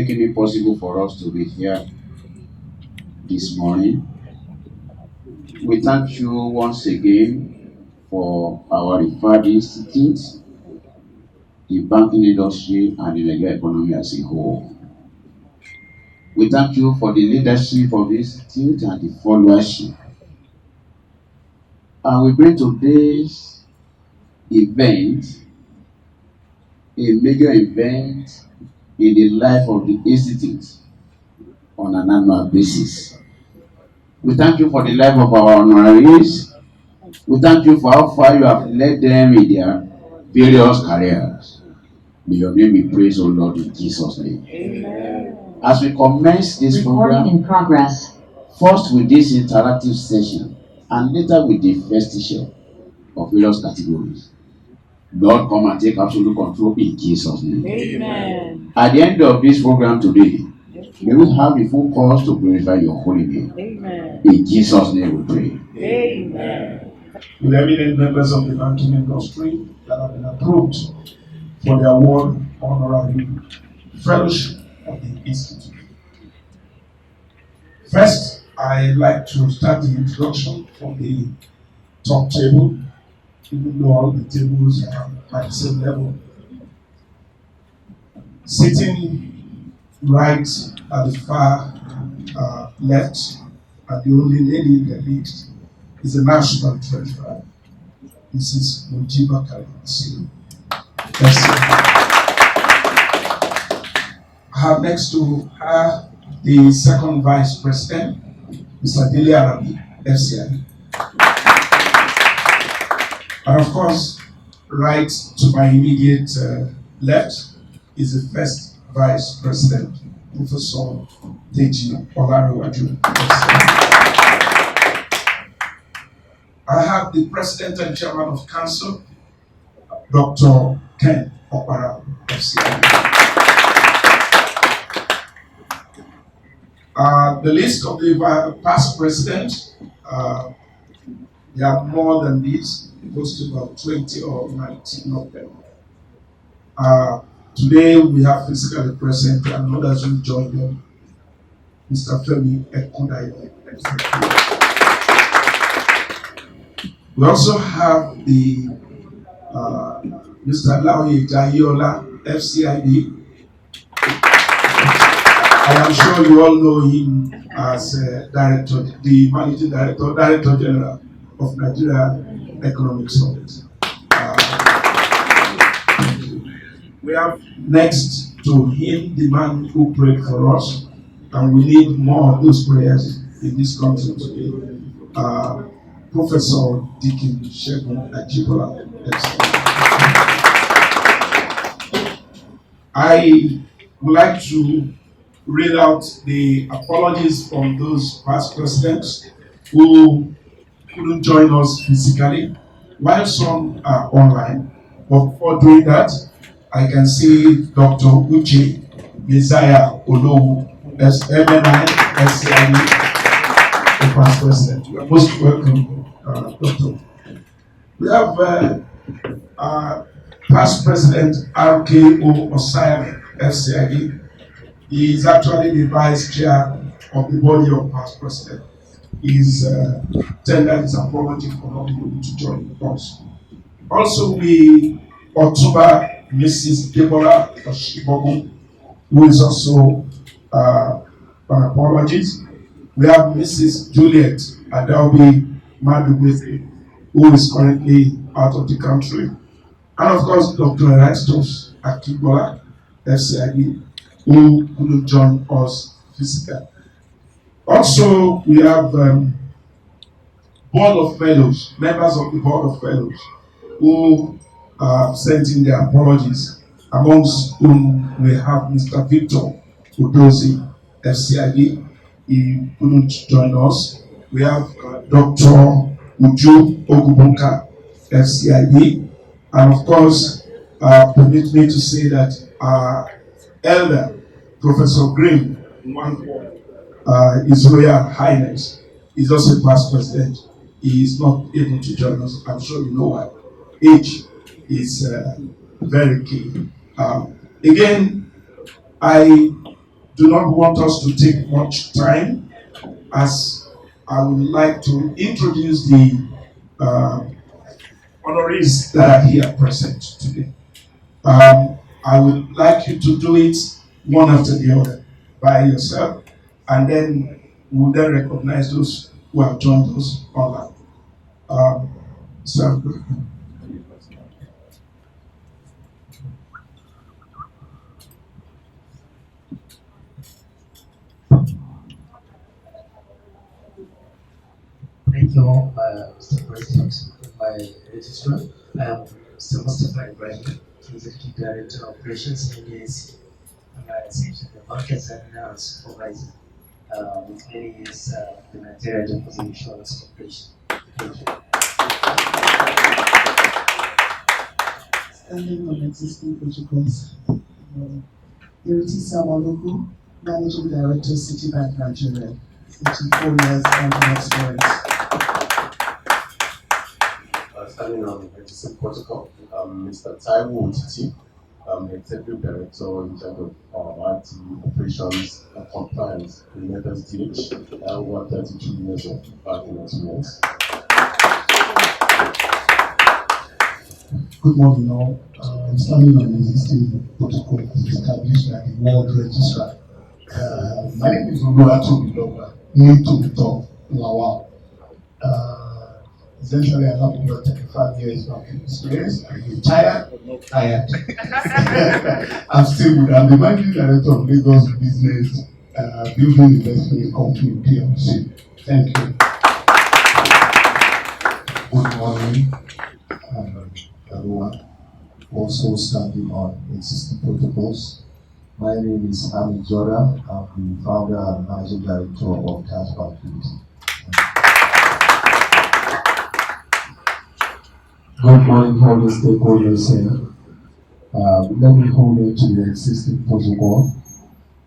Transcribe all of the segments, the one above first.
making it possible for us to be here this morning. We thank you once again for our referred institute, the banking industry, and the Nigerian economy as a whole. We thank you for the leadership of the institute and the followership. And we bring today's event, a major event in the life of the institute on an annual basis. We thank you for the life of our honorees. We thank you for how far you have led them in their various careers. May your name be praised, O Lord, in Jesus' name. Amen. As we commence this program, in progress. first with this interactive session, and later with the festive of various categories. Lord, come and take absolute control in Jesus' name. Amen. At the end of this program today, may we have a full cause to glorify your holy name. Amen. In Jesus' name we pray. Amen. With eminent members of the banking industry that have been approved for the award honorary fellowship of the Institute. First, I'd like to start the introduction from the top table, even though all the tables are at the same level. Sitting right at the far left, and the only lady in the midst is the national treasurer, Mrs. Mujiba Karim. I have next to her the second vice president, Mr. Dele Arabi, FCI. And of course, right to my immediate left is the first vice president, Professor Deji Olarewaju. I have the president and chairman of council, Dr. Ken Okpara, FCI. The list of the past presidents, there are more than this, close to about 20 or 19 of them. Today we have physically present and others will join them. Mr. Femi Ekundai. We also have the Mr. Laoye Jayola, FCIB. I am sure you all know him as director, the managing director, director general of Nigeria Economic Summit. We have next to him the man who prayed for us, and we need more of those prayers in this country today. Professor Dikin Shegun Ajibola. I would like to read out the apologies from those past presidents who couldn't join us physically, while some are online. But before doing that, I can see Dr. Uche Messiah Olowu, MNI, SCIE, the past president. You are most welcome, Doctor. We have past president RKO Osayami, FCIE. He is actually the vice chair of the body of past president. He is tendered his apology for not being able to join us. Also, we Otuba Mrs. Deborah Oshibogu, who is also an apologies. We have Mrs. Juliet Adelbi Madubweze, who is currently out of the country. And of course, Dr. Erastus Akibola, FCIB, who couldn't join us physically. Also, we have Board of Fellows, members of the Board of Fellows, who sent in their apologies, amongst whom we have Mr. Victor Udozi, FCIB. He couldn't join us. We have Dr. Uju Ogubunka, FCIB. And of course, permit me to say that our elder, Professor Green, His Royal Highness, is also past president. He is not able to join us. I'm sure you know why. Age is very key. Again, I do not want us to take much time, as I would like to introduce the uh, honorees that are here present today. I would like you to do it one after the other by yourself, and then we'll then recognize those who have joined us online. So, Thank you, Mr. President. My registrar, I am Mr. Mustafa Ibrahim, Executive Director of Operations in DAC, and I essentially the markets and supervisor with many years in the Nigeria Deposit Insurance Corporation. Thank you. Standing on existing protocols. Iriti Samaloku, Managing Director, Citibank Nigeria, 54 years banking experience. Standing on existing protocol, Mr. Taiwo Otiti, the Executive Director in charge of IT operations and compliance in FSDH, over 32 years of banking experience. Good morning, all. I'm standing on the existing protocol established by the World Registrar. My name is Oluwatobi Loba, new to the top, Lawal. Essentially, I have over 35 years of experience. I'm retired, but not tired. I'm still good. I'm the managing director of Lagos Business Building Investment Company, PLC. Thank you. Good morning, everyone. Also standing on existing protocols. My name is Hamid Jora. I'm the founder and managing director of Cashback Activity. Good morning, all the stakeholders here. Let me hold on to the existing protocol.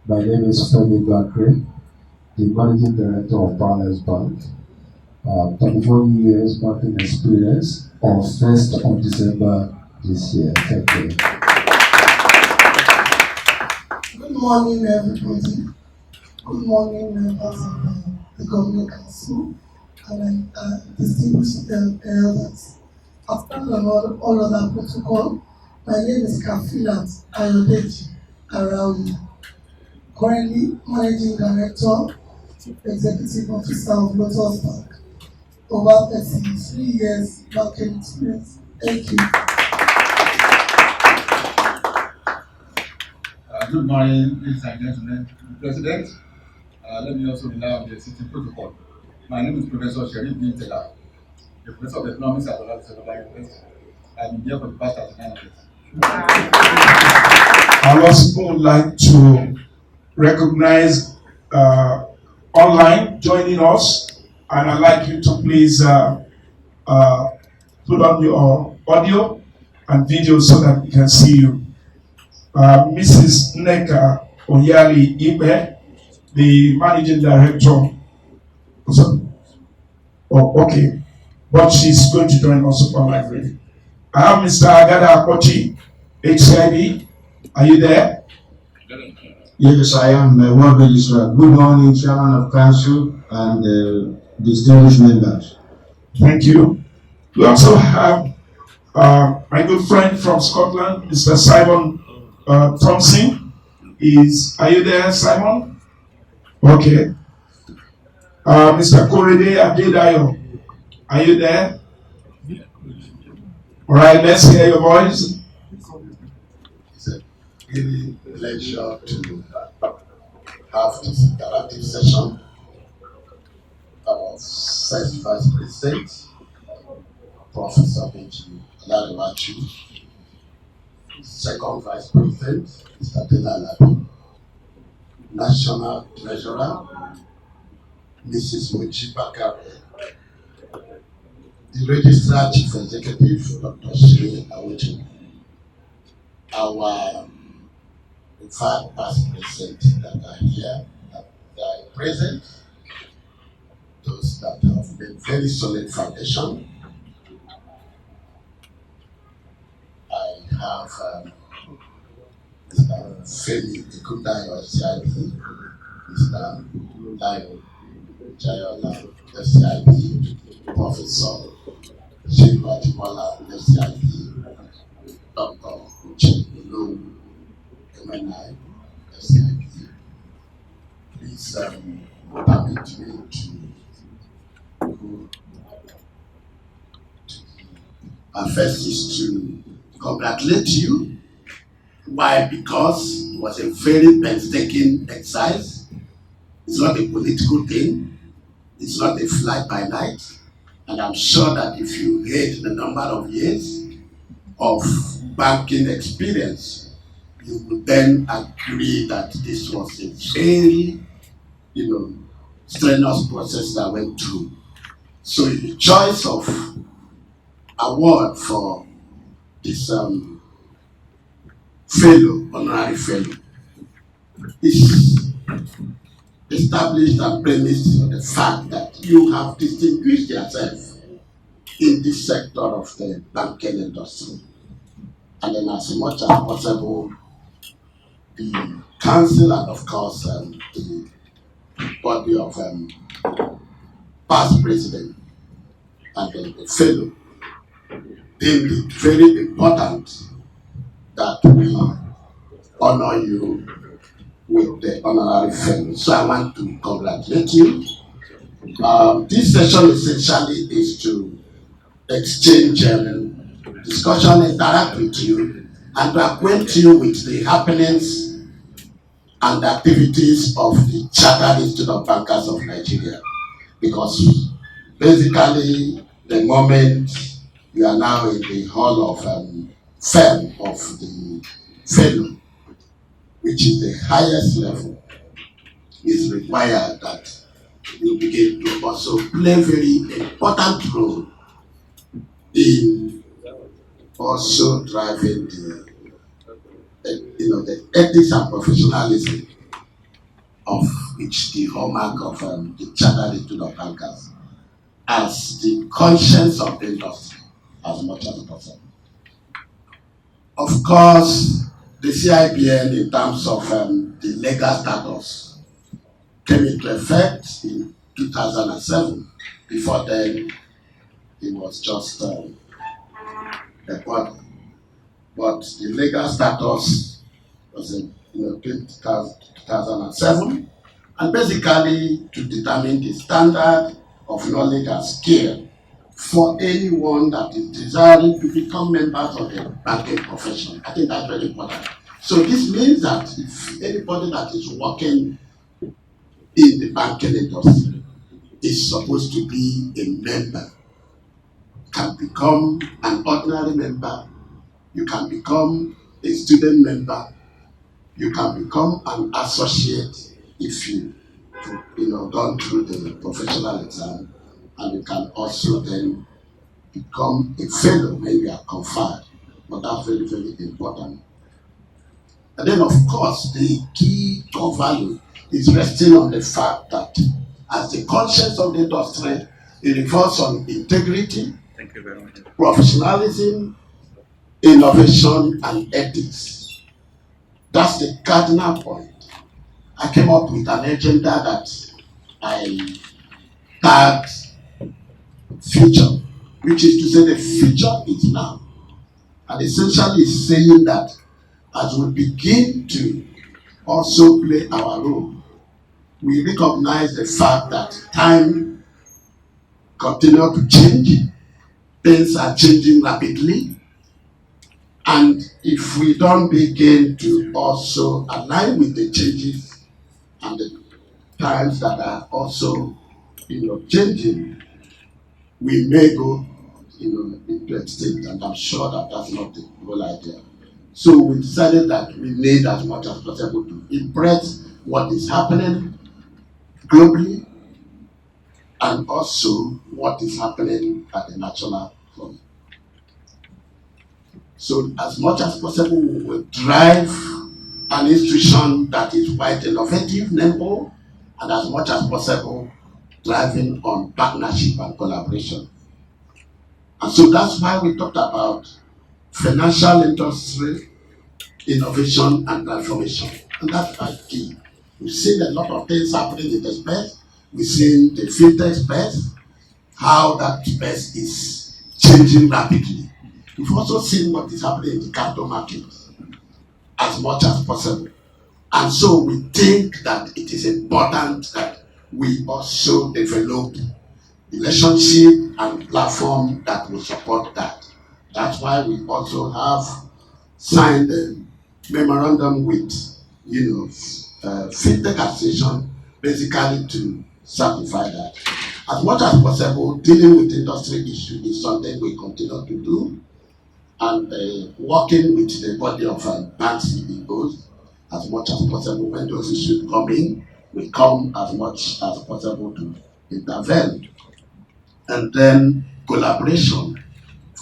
My name is Femi Bakre, the managing director of Barnes Bank. 34 years banking experience on 1st of December this year. Thank you. Good morning, everybody. Good morning, members of the Government Council and distinguished elders. I've done all of that protocol. My name is Kafilat Ayodeji Arawi, currently Managing Director, Executive Officer of Lotus Bank. Over 33 years banking experience. Thank you. Good morning, ladies and gentlemen. President, let me also rely on the existing protocol. My name is Professor Sherif Bintela, the Professor of Economics at Olabisi Global University. I've been here for the past 39 years. I also would like to recognize online joining us, and I'd like you to please put on your audio and video so that we can see you. Mrs. Nneka Oyali Ibe, the managing director. Oh, okay. But she's going to join us online really. I have Mr. Agada Akochi, HCIB. Are you there? Yes, I am World Registrar. Good morning, Chairman of Council and distinguished members. Thank you. We also have my good friend from Scotland, Mr. Simon Thompson. Are you there, Simon? Okay. Mr. Korede Adedayo, are you there? All right, let's hear your voice. It's a really pleasure to have this interactive session. Our first Vice President, Professor Benji Olariwaju, second Vice President, Mr. Tela Alabi, National Treasurer, Mrs. Moji Bakare, the Registrar Chief Executive, Dr. Shiri Awoji, our 5 past presidents that are here, that are present, those that have made very solid foundation. I have Mr. Femi Ikudayo FCIB, Mr. Dayo Jayola FCIB, Professor Shiva Jimola FCIB, Dr. Uche Ulu MNI FCIB. Please permit me to go first is to congratulate you. Why? Because it was a very painstaking exercise. It's not a political thing. It's not a fly by night. And I'm sure that if you read the number of years of banking experience, you would then agree that this was a very, strenuous process that went through. So the choice of award for this honorary fellow, is established and premised on the fact that you have distinguished yourself in this sector of the banking industry. And then as much as possible, the council and of course the body of past president and the fellow deemed it very important that we honor you with the honorary fellow. So I want to congratulate you. This session essentially is to exchange discussion, interact with you, and to acquaint you with the happenings and activities of the Chartered Institute of Bankers of Nigeria. Because basically, the moment you are now in the hall of fame of the fellow, which is the highest level, is required that you begin to also play a very important role in also driving the ethics and professionalism of which the hallmark of the Chartered Institute of Bankers as the conscience of the industry as much as possible. Of course, the CIBN in terms of the legal status came into effect in 2007. Before then, it was just a body. But the legal status was in 2007, and basically to determine the standard of knowledge and skill for anyone that is desiring to become members of the banking profession. I think that's very important. So this means that if anybody that is working in the banking industry is supposed to be a member, can become an ordinary member, you can become a student member, you can become an associate if you gone through the professional exam, and you can also then become a fellow when you are conferred. But that's very, very important. And then, of course, the key core value is resting on the fact that as the conscience of the industry, it refers on integrity, professionalism, innovation, and ethics. That's the cardinal point. I came up with an agenda that I tagged future, which is to say the future is now. And essentially is saying that as we begin to also play our role, we recognize the fact that time continues to change, things are changing rapidly, and if we don't begin to also align with the changes and the times that are also changing, we may go into extinct, and I'm sure that that's not the whole idea. So we decided that we need as much as possible to impress what is happening globally and also what is happening at the national front. So as much as possible, we will drive an institution that is quite innovative, nimble, and as much as possible, driving on partnership and collaboration. And so that's why we talked about financial industry innovation and transformation. And that's quite key. We've seen a lot of things happening in the space. We've seen the fintech space, how that space is changing rapidly. We've also seen what is happening in the capital market as much as possible. And so we think that it is important that we also develop relationship and platform that will support that. That's why we also have signed a memorandum with, fintech association, basically to certify that. As much as possible, dealing with industry issues is something we continue to do, and working with the body of bank CEOs as much as possible. When those issues come in, we come as much as possible to intervene. And then collaboration,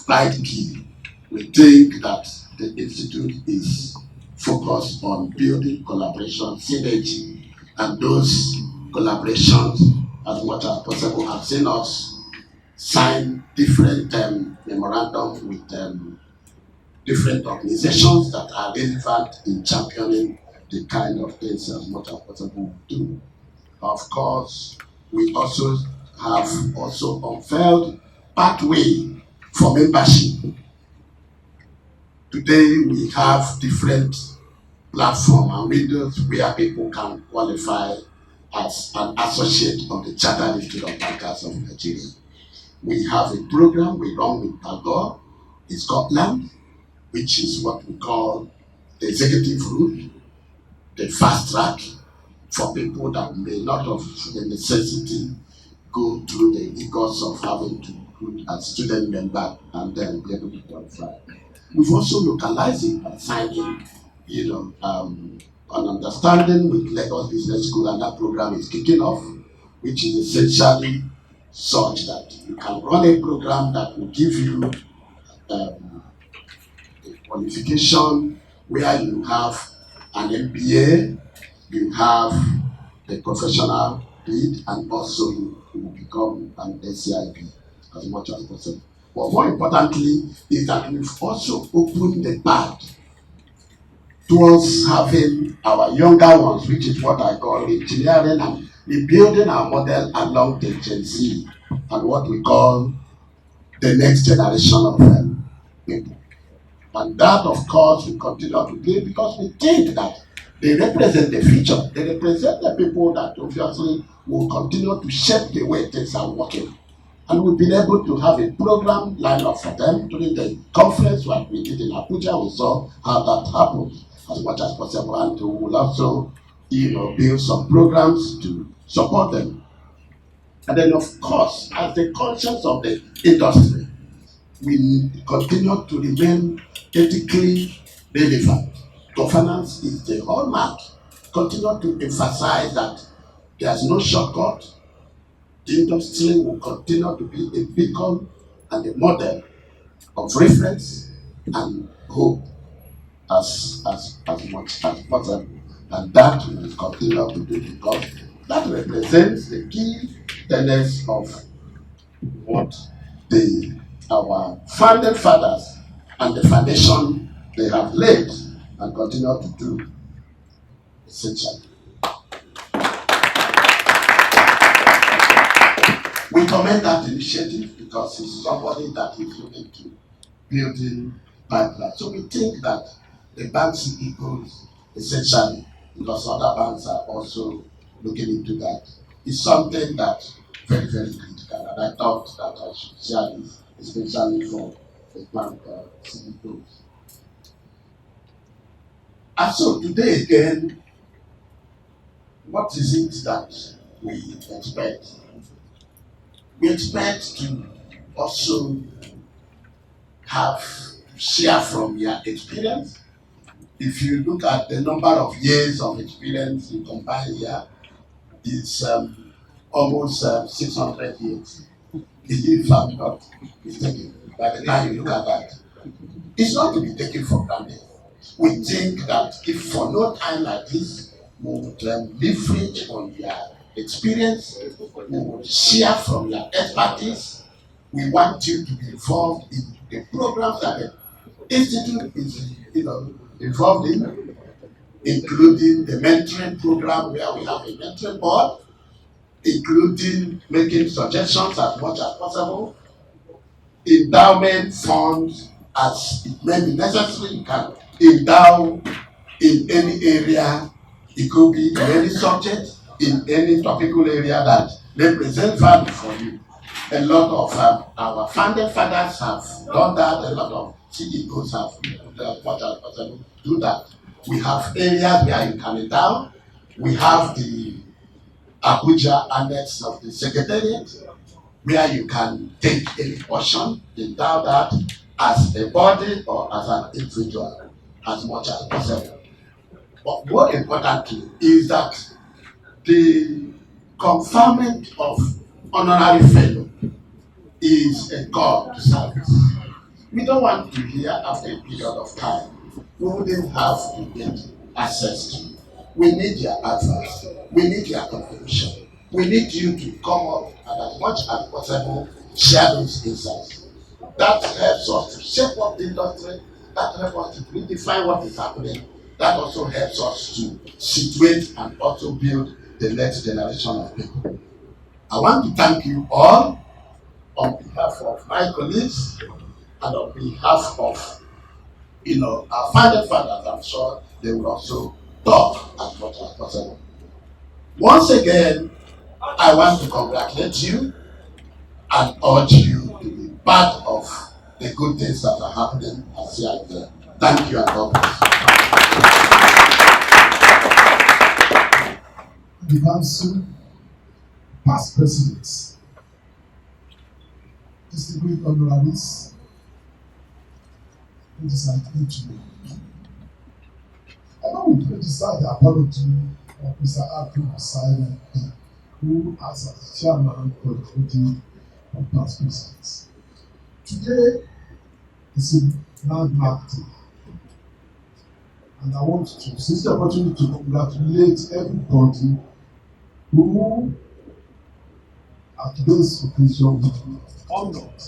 quite key. We think that the institute is focused on building collaboration, synergy, and those collaborations as much as possible have seen us sign different memorandums with different organizations that are relevant in championing the kind of things as much as possible we do. Of course, we also have unveiled pathway for membership. Today we have different platforms and windows where people can qualify as an associate of the Chartered Institute of Bankers of Nigeria. We have a program we run with Tagore in Scotland, which is what we call the executive route, the fast track for people that may not have the necessity go through the rigors of having to recruit a student member and then be able to qualify. We've also localized it by signing, an understanding with Lagos Business School, and that program is kicking off, which is essentially such that you can run a program that will give you a qualification where you have an MBA, you have the professional bid, and also you will become an SCIP as much as possible. But more importantly is that we've also opened the path towards having our younger ones, which is what I call engineering and rebuilding our model along the Gen Z and what we call the next generation of people. And that, of course, we continue to do because we think that they represent the future. They represent the people that obviously will continue to shape the way things are working. And we've been able to have a program lined up for them during the conference what we did in Abuja. We saw how that happened as much as possible, and we will also, build some programs to support them. And then, of course, as the conscience of the industry, we continue to remain ethically relevant. Governance is the hallmark. Continue to emphasize that there's no shortcut. The industry will continue to be a beacon and a model of reference and hope as much as possible. And that we will continue to do because that represents the key tenets of what our founding fathers and the foundation they have laid and continue to do essentially. We commend that initiative because it's somebody that is looking to building pipeline. So we think that the bank CEOs essentially, because other banks are also looking into that, is something that very, very critical. And I thought that I should share this, especially for the bank CEOs. And so today again, what is it that we expect? We expect to also share from your experience. If you look at the number of years of experience you combine here, it's almost 600 years. If I'm not mistaken, by the time you look at that, it's not to be taken for granted. We think that if for no time like this, we would leverage on your experience, we would share from your expertise. We want you to be involved in the programs that the Institute is, involved in, including the mentoring program where we have a mentoring board, including making suggestions as much as possible, endowment funds as it may be necessary. You can endow in any area. It could be in any subject, in any topical area that represents value for you. A lot of our founding fathers have done that. A lot of CEOs have done what as possible do that. We have areas where you can endow. We have the Abuja annex of the Secretariat, where you can take any portion, endow that as a body or as an individual, as much as possible. But more importantly is that the conferment of honorary fellow is a God service. We don't want to hear after a period of time we wouldn't have to get access to. We need your advice. We need your contribution. We need you to come up and as much as possible share those insights. That helps us to shape up the industry. That helps us to redefine what is happening. That also helps us to situate and also build the next generation of people. I want to thank you all on behalf of my colleagues and on behalf of our founding fathers. I'm sure they will also talk as much as possible. Once again, I want to congratulate you and urge you to be part of the good things that are happening at CIPM. Thank you and God bless. The council, past presidents, distinguished honoraries, who decided to me. I know we criticize the apology of Mr. Abdul Hussain, who as chairman for the committee of past presidents. Today is a landmark day. And I want to seize the opportunity to congratulate everybody who at today's occasion will be honored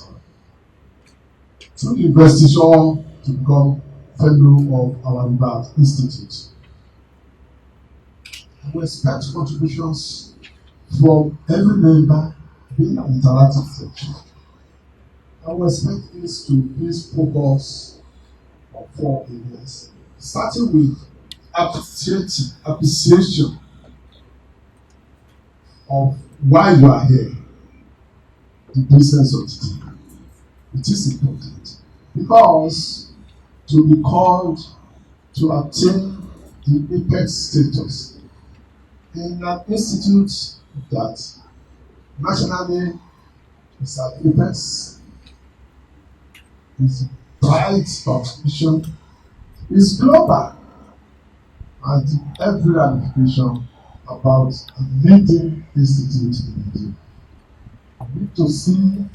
through the investigation to become fellow of our River Institute. We expect contributions from every member being an interactive section. I will expect this to please focus on 4 areas, starting with appreciation of why you are here, the business of the team. It is important because to be called to attain the apex status in an institute that nationally is at apex, is bright contribution, is global, and every ramification about a leading institute in India. We need to see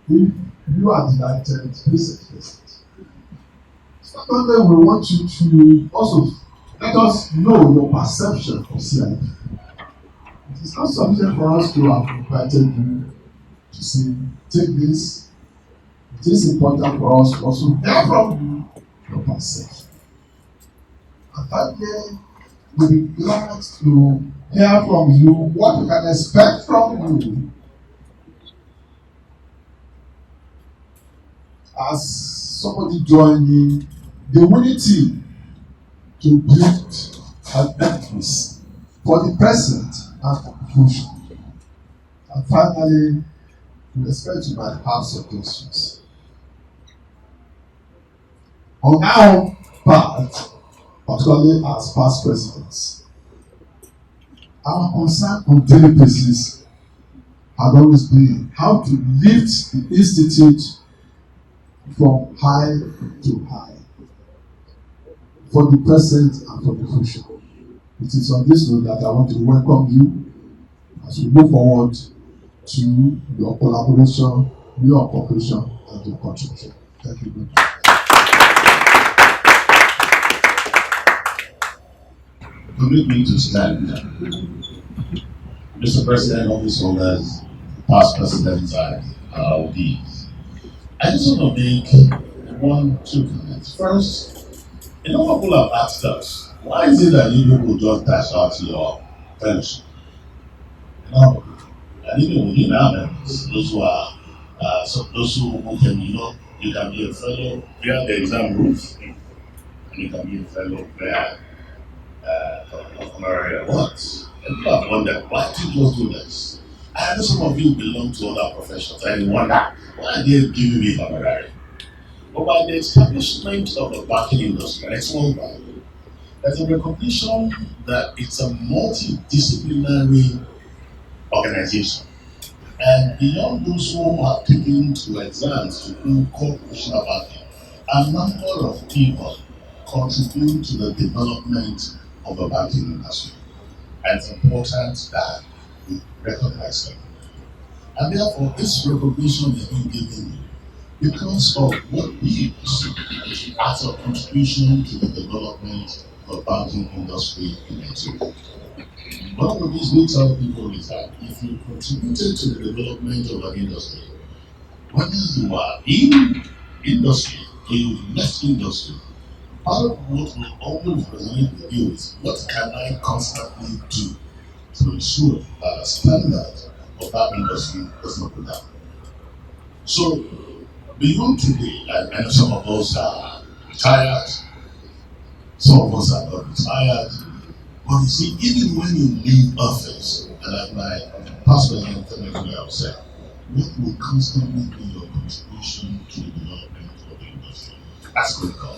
if you are delighted, please express it. Secondly, we want you to also let us know your perception of CIP. It is not sufficient for us to have invited you to say, take this. It is important for us to also hear from you your perception. And finally, we'll be glad to hear from you what we can expect from you as somebody joining the winning team to build an edifice for the present and for the future. And finally, we expect you might have suggestions. On our part, particularly as past presidents, our concern on daily basis has always been how to lift the institute from high to high, for the present and for the future. It is on this note that I want to welcome you as we move forward to your collaboration, your cooperation, and your contribution. Thank you very much. Permit me to stand. Mr. President, office holders, past presidents, and RODs. I just want to make two comments. First, people have asked us, why is it that you people just dash out your fellowship? And even within our members, those who are, those who can, you can be a fellow via the exam rules, and you can be a fellow via honorary awards. And people have wondered, why do you just do this? I know some of you belong to other professions, and you wonder, why are they giving me honorary? But by the establishment of the banking industry, and it's worldwide, there's a recognition that it's a multidisciplinary organization. And beyond those who have taken to exams to do corporational banking, a number of people contribute to the development of the banking industry. And it's important that we recognize them. And therefore, this recognition is being given because of what we see as a contribution to the development of the banking industry in Nigeria. One of these we tell people is that if you contributed to the development of an industry, whether you are in industry or you've left industry, part of what will always resonate with you is what can I constantly do to ensure that the standard of that industry does not go down. So beyond today, I know some of us are retired, some of us are not retired. But you see, even when you leave office, and like my past president have said, what will constantly be your contribution to the development of the industry? That's critical.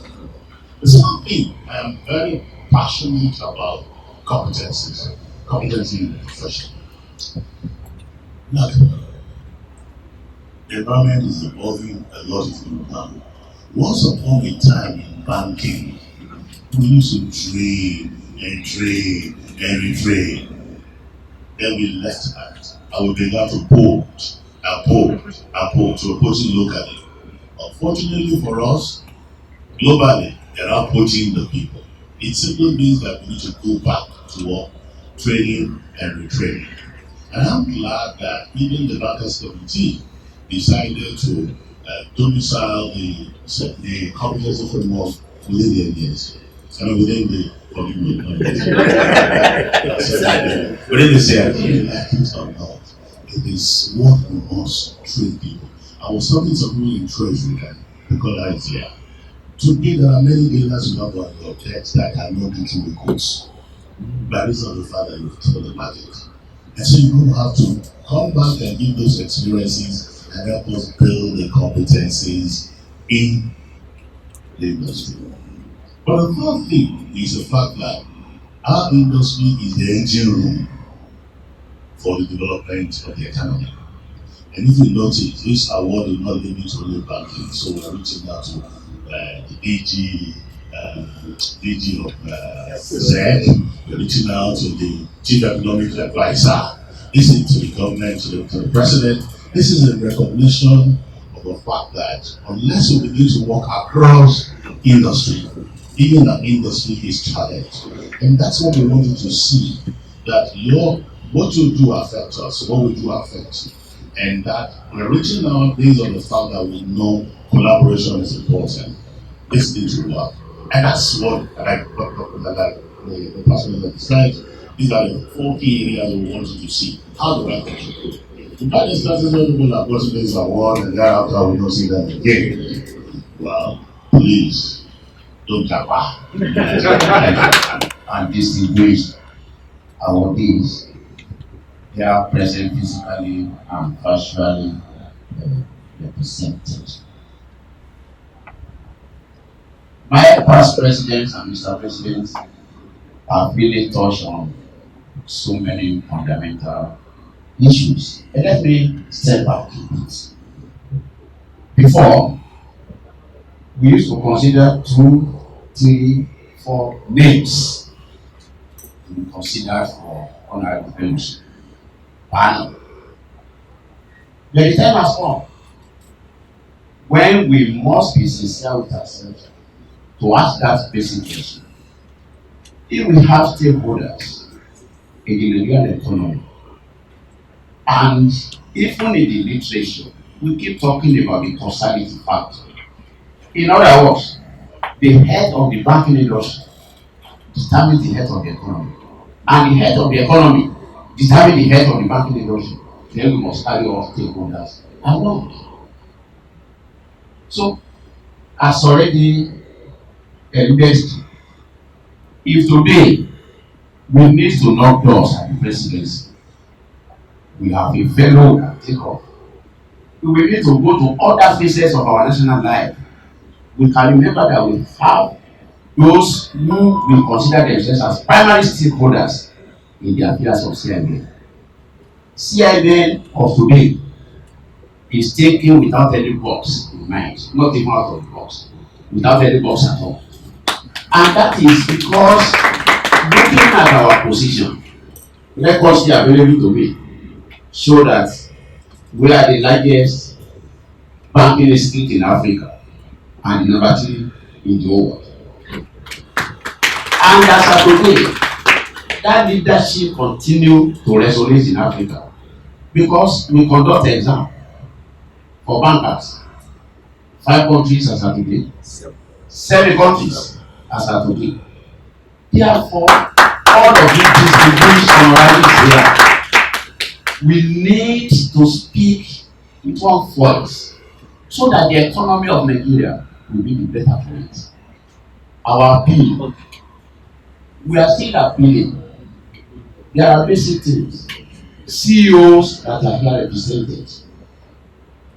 The second thing, I am very passionate about competency in the profession. Look, the environment is evolving, a lot is being done. Once upon a time in banking, we used to trade and trade and retrade. Then we left that and we began to poll to opposing locally. Unfortunately for us, globally, they're now poaching the people. It simply means that we need to go back to trading and retraining. And I'm glad that even the Bankers Committee decided to domicile the comprehensive framework within the NDS. I mean, within the within the CID, like it or not, it is what we must train people. I was talking to people in Treasury and because I is here. Today, there are many dealers who have on your debt that cannot get to the courts. By reason of the fact that you've told the market. And so you're going to have to come back and give those experiences and help us build the competencies in the industry. But the third thing is the fact that our industry is the engine room for the development of the economy. And if you notice, this award is not limited to only banking, so we're reaching out to the DG of ZEC, we're reaching out to the Chief Economic Advisor, listening to the government, to the President. This is a recognition of the fact that unless we begin to work across industry, even our industry is challenged. And that's what we want you to see, that what you do affects us, what we do affects you. And that we're reaching out based on the fact that we know collaboration is important. This needs to work. And that's what the person that described. These are the 4 key areas we want you to see. How do I contribute? In that instances, when people are gotten this award and thereafter we don't see them again. Well, please don't jump out. And distinguished awardees, they are present physically and virtually represented. My past presidents and Mr. Presidents have really touched on so many fundamental issues. And let me step back a bit. Before, we used to consider 2, 3, 4 names to be considered for honorable fellowship. But the time has come when we must be sincere with ourselves to ask that basic question. If we have stakeholders in the Nigerian economy and even in the literature we keep talking about the causality factor. In other words, the head of the banking industry determines the head of the economy. And the head of the economy determines the head of the banking industry. Then we must carry all stakeholders along. So, as already alluded to, if today we need to knock doors at the presidency, we have a fellow that take off. We will need to go to other phases of our national life. We can remember that we have those who will consider themselves as primary stakeholders in the affairs of CIBN. CIBN of today is taken without any box in mind, not even out of the box, without any box at all. And that is because looking at our position, records here available to me show that we are the largest banking institute in Africa and number 3 in the whole world. And as of today, that leadership continues to resonate in Africa because we conduct exam for bankers. 5 countries as of today, 7 countries as of today. Therefore, all of these degrees honoraries here, we need to speak with one voice so that the economy of Nigeria will be the better for it. Our appeal, we are still appealing. There are basic things. CEOs that are here represented,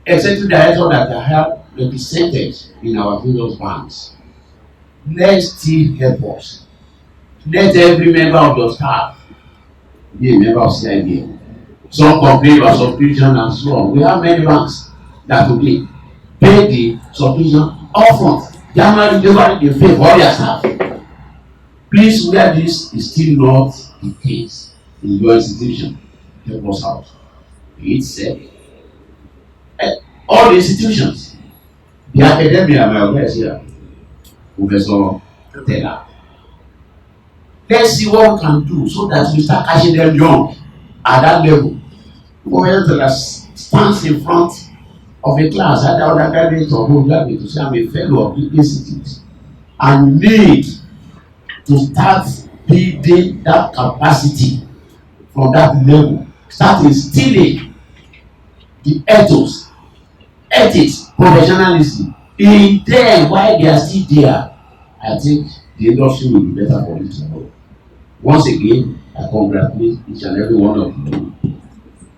executive directors that are here represented in our various banks. Let's still help us. Let every member of your staff be a member of CIBN. Some complain about subscription and so on. We have many banks that today pay the subscription upfront. January, February, they pay for their staff. Please, where this is still not the case in your institution, help us out. It's said. All the institutions, the academia, my guys here, Professor Taylor. Let's see what we can do so that we start catching them young at that level. Professor Taylor stands in front of a class, either undergraduate or postgraduate, to say, I'm a fellow of the institute. And need to start building that capacity from that level, start instilling the ethos, ethics, professionalism in them while they are still there. I think the industry will be better for you to know. Once again, I congratulate each and every one of you,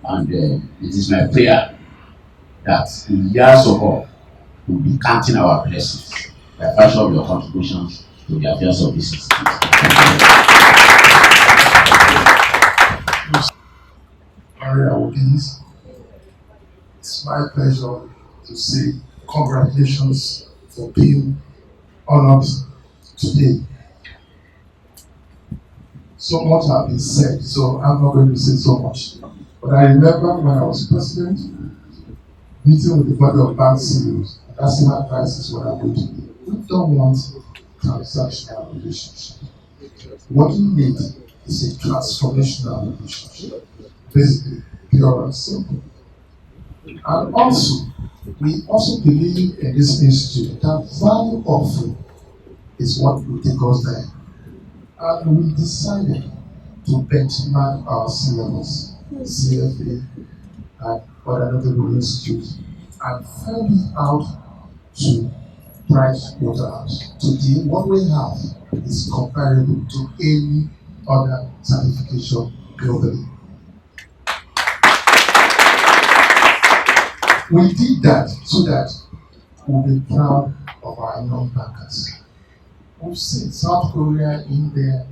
and it is my prayer that in years to come we'll be counting our blessings by virtue of your contributions to the affairs of this institute. It's my pleasure to say congratulations for being honored today. So much has been said, so I'm not going to say so much. But I remember when I was president, meeting with the body of bank CEOs, and asking my advice what I'm going to do. We don't want transactional relationship. What we need is a transformational relationship, basically pure and simple. And also, we also believe in this institute that value offering is what will take us there. And we decided to benchmark our syllabus, CFA, and other notable institutes, and found it out to Price Waterhouse. Today, what we have is comparable to any other certification globally. We did that so that we'll be proud of our young bankers. We've seen South Korea in their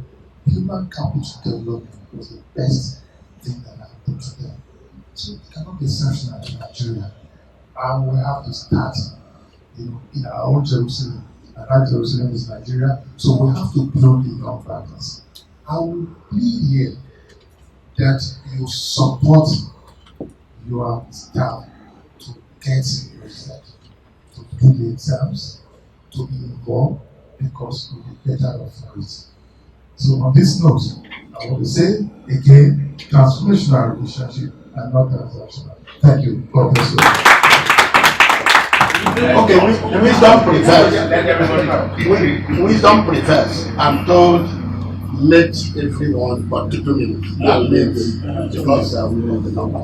human capital development was the best thing that happened to them. So it cannot be exceptional to Nigeria. And we have to start in our own Jerusalem. And that Jerusalem is Nigeria. So we have to build the young bankers. I will plead here that you support your staff to get research, to do the exams, to be involved, because we'll be better off for it. So on this note, I want to say again, transformational relationship and not transactional. Thank you. God bless you. Okay, wisdom prefers. Wisdom prefers. I'm told let everyone but 2 minutes. That means because we know the number.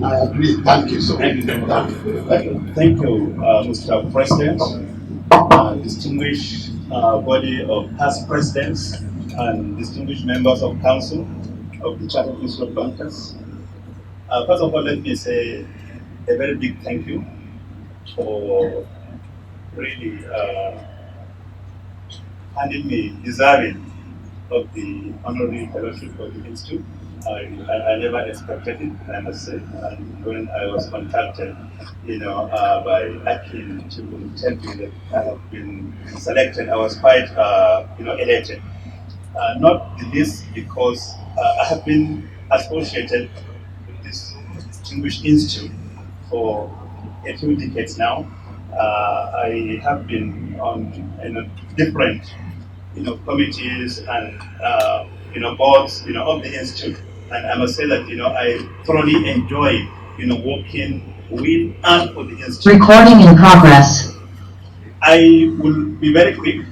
I agree. Thank you so much. Thank you, Mr. President, distinguished body of past presidents, and distinguished members of council of the Chartered Institute of Bankers. First of all, let me say a very big thank you for really finding me deserving of the honorary fellowship of the Institute. I never expected it, I must say. And when I was contacted, by Akin to tell me that I have been selected, I was quite, elated. Not the least because I have been associated with this distinguished institute for a few decades now. I have been on different committees and boards of the institute, and I must say that I thoroughly enjoy working with and for the institute. Recording in progress. I will be very quick.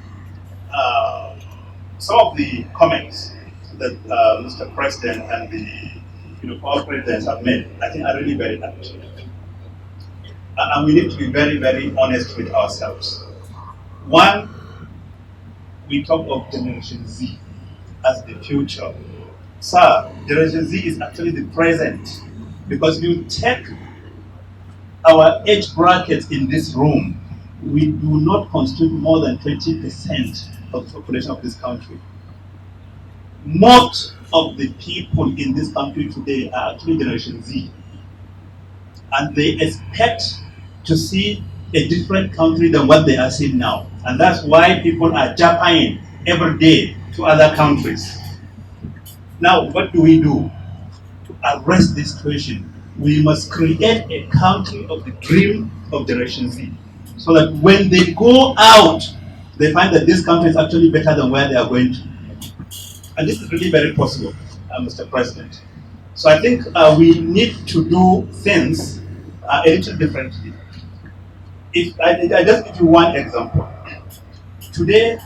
Some of the comments that Mr. President and the all presidents have made, I think are really very apt. And we need to be very, very honest with ourselves. One, we talk of Generation Z as the future. Sir, Generation Z is actually the present. Because you take our age brackets in this room, we do not constitute more than 20% of the population of this country. Most of the people in this country today are actually Generation Z. And they expect to see a different country than what they are seeing now. And that's why people are jumping every day to other countries. Now, what do we do to arrest this situation? We must create a country of the dream of Generation Z, so that when they go out, they find that this country is actually better than where they are going to. And this is really very possible, Mr. President. So I think we need to do things a little differently. If I just give you one example. Today,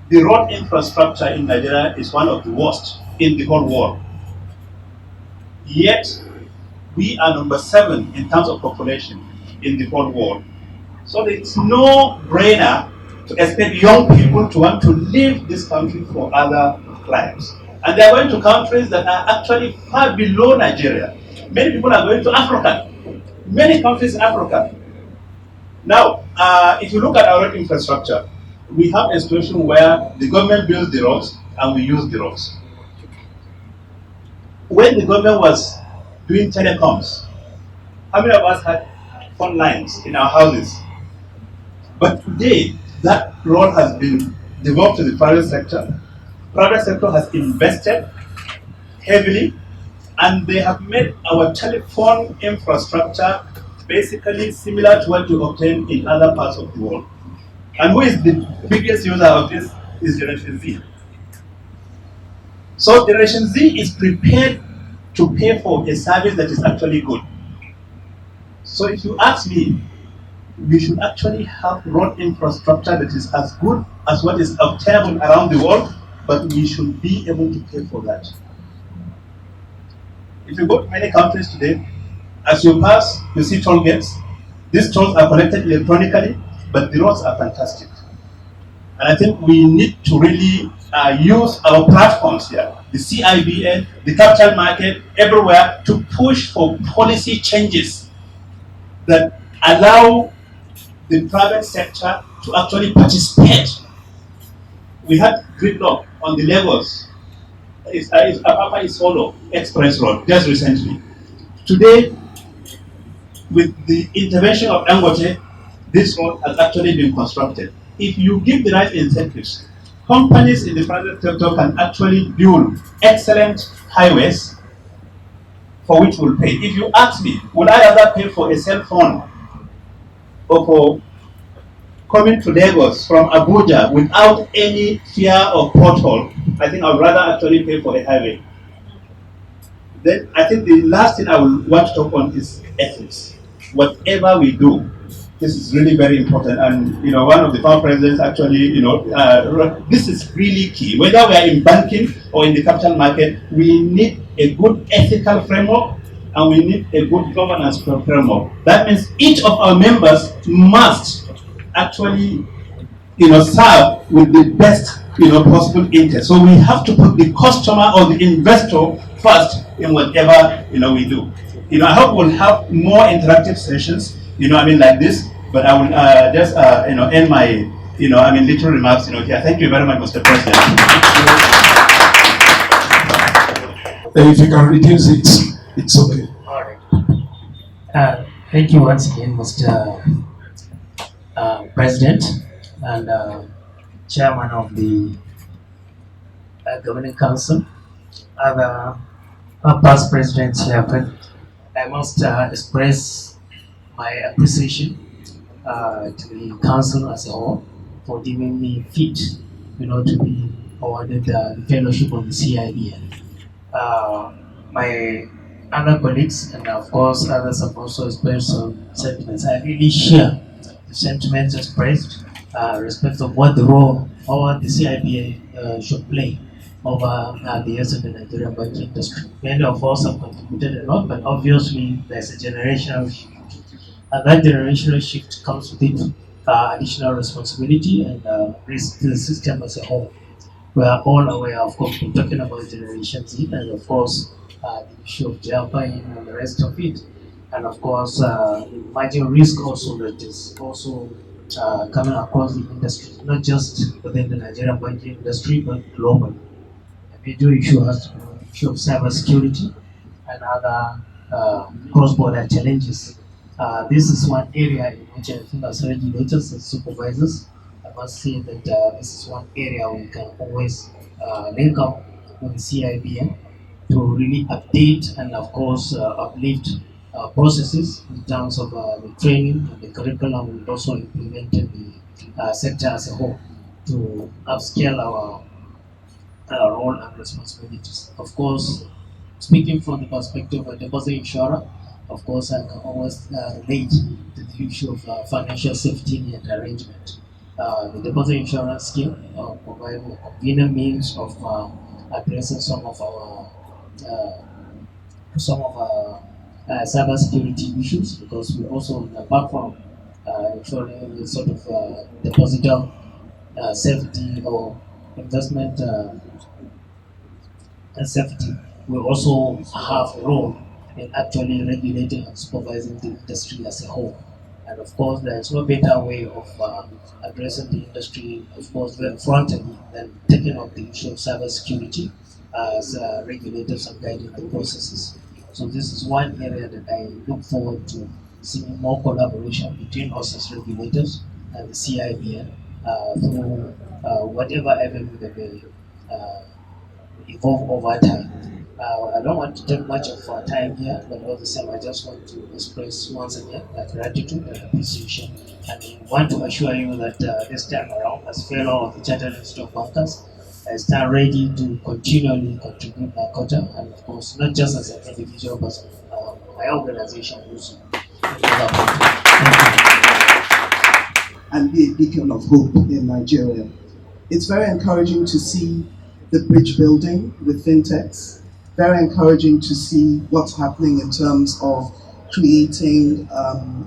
the road infrastructure in Nigeria is one of the worst in the whole world. Yet, we are number 7 in terms of population in the whole world. So it's no brainer to expect young people to want to leave this country for other lives. And they are going to countries that are actually far below Nigeria. Many people are going to Africa. Many countries in Africa. Now, if you look at our road infrastructure, we have a situation where the government builds the roads and we use the roads. When the government was doing telecoms, how many of us had phone lines in our houses? But today, that role has been devolved to the private sector. Private sector has invested heavily, and they have made our telephone infrastructure basically similar to what you obtain in other parts of the world. And who is the biggest user of this is Generation Z. So Generation Z is prepared to pay for a service that is actually good. So if you ask me, we should actually have road infrastructure that is as good as what is obtainable around the world, but we should be able to pay for that. If you go to many countries today, as you pass, you see toll gates. These tolls are collected electronically, but the roads are fantastic. And I think we need to really use our platforms here, the CIBN, the capital market, everywhere, to push for policy changes that allow the private sector to actually participate. We had gridlock on the Lagos, Apapa Isolo Express Road just recently. Today, with the intervention of Dangote, this road has actually been constructed. If you give the right incentives, companies in the private sector can actually build excellent highways for which we'll pay. If you ask me, would I rather pay for a cell phone or for coming to Lagos from Abuja without any fear of pothole? I think I'd rather actually pay for a highway. Then I think the last thing I will want to talk on is ethics. Whatever we do, this is really very important. And one of the former presidents actually, this is really key. Whether we are in banking or in the capital market, we need a good ethical framework and we need a good governance framework. That means each of our members must actually, serve with the best, possible interest. So we have to put the customer or the investor first in whatever, we do. I hope we'll have more interactive sessions, like this. But I will just, end my, little remarks, here. Thank you very much, Mr. President. If you can reduce it, it's okay. All right. Thank you once again, Mr. President and Chairman of the Governing Council, other past presidents here present. I must express my appreciation to the council as a whole for giving me fit, to be awarded the fellowship of the CIBN. My other colleagues and of course others have also expressed some sentiments. I really share the sentiments expressed, respect of what the role of the CIBN should play over the years of the Nigerian banking industry. Many of us have contributed a lot, but obviously there's a generational shift. And that generational shift comes with it additional responsibility and risk to the system as a whole. We are all aware, of course, we're talking about Generation Z and of course the issue of Japan and the rest of it. And of course, the emerging risk also that is also coming across the industry, not just within the Nigerian banking industry, but globally. A major issue has to do with the issue of cybersecurity and other cross-border challenges. This is one area in which I think as regulators and supervisors, I must say that this is one area we can always link up with the CIBN to really update and of course uplift processes in terms of the training and the curriculum and also implementing the sector as a whole to upscale our role and responsibilities. Of course, speaking from the perspective of a deposit insurer, of course, I can always relate to the issue of financial safety net arrangement. The deposit insurance scheme provides a convenient means of addressing some of our cybersecurity issues, because we also, apart from ensuring the sort of depositor safety or investment safety, we also have a role in actually regulating and supervising the industry as a whole. And of course, there is no better way of addressing the industry, of course, very frontally than taking up the issue of cybersecurity as regulators and guiding the processes. So this is one area that I look forward to seeing more collaboration between us as regulators and the CIBN through whatever avenue that may evolve over time. I don't want to take much of our time here, but all the same, I just want to express once again my gratitude and appreciation. And I want to assure you that this time around, as fellow of the Chartered Institute of Bankers, I stand ready to continually contribute my quota, and of course, not just as an individual, but my organization also. And be a beacon of hope in Nigeria. It's very encouraging to see the bridge building with fintechs. Very encouraging to see what's happening in terms of creating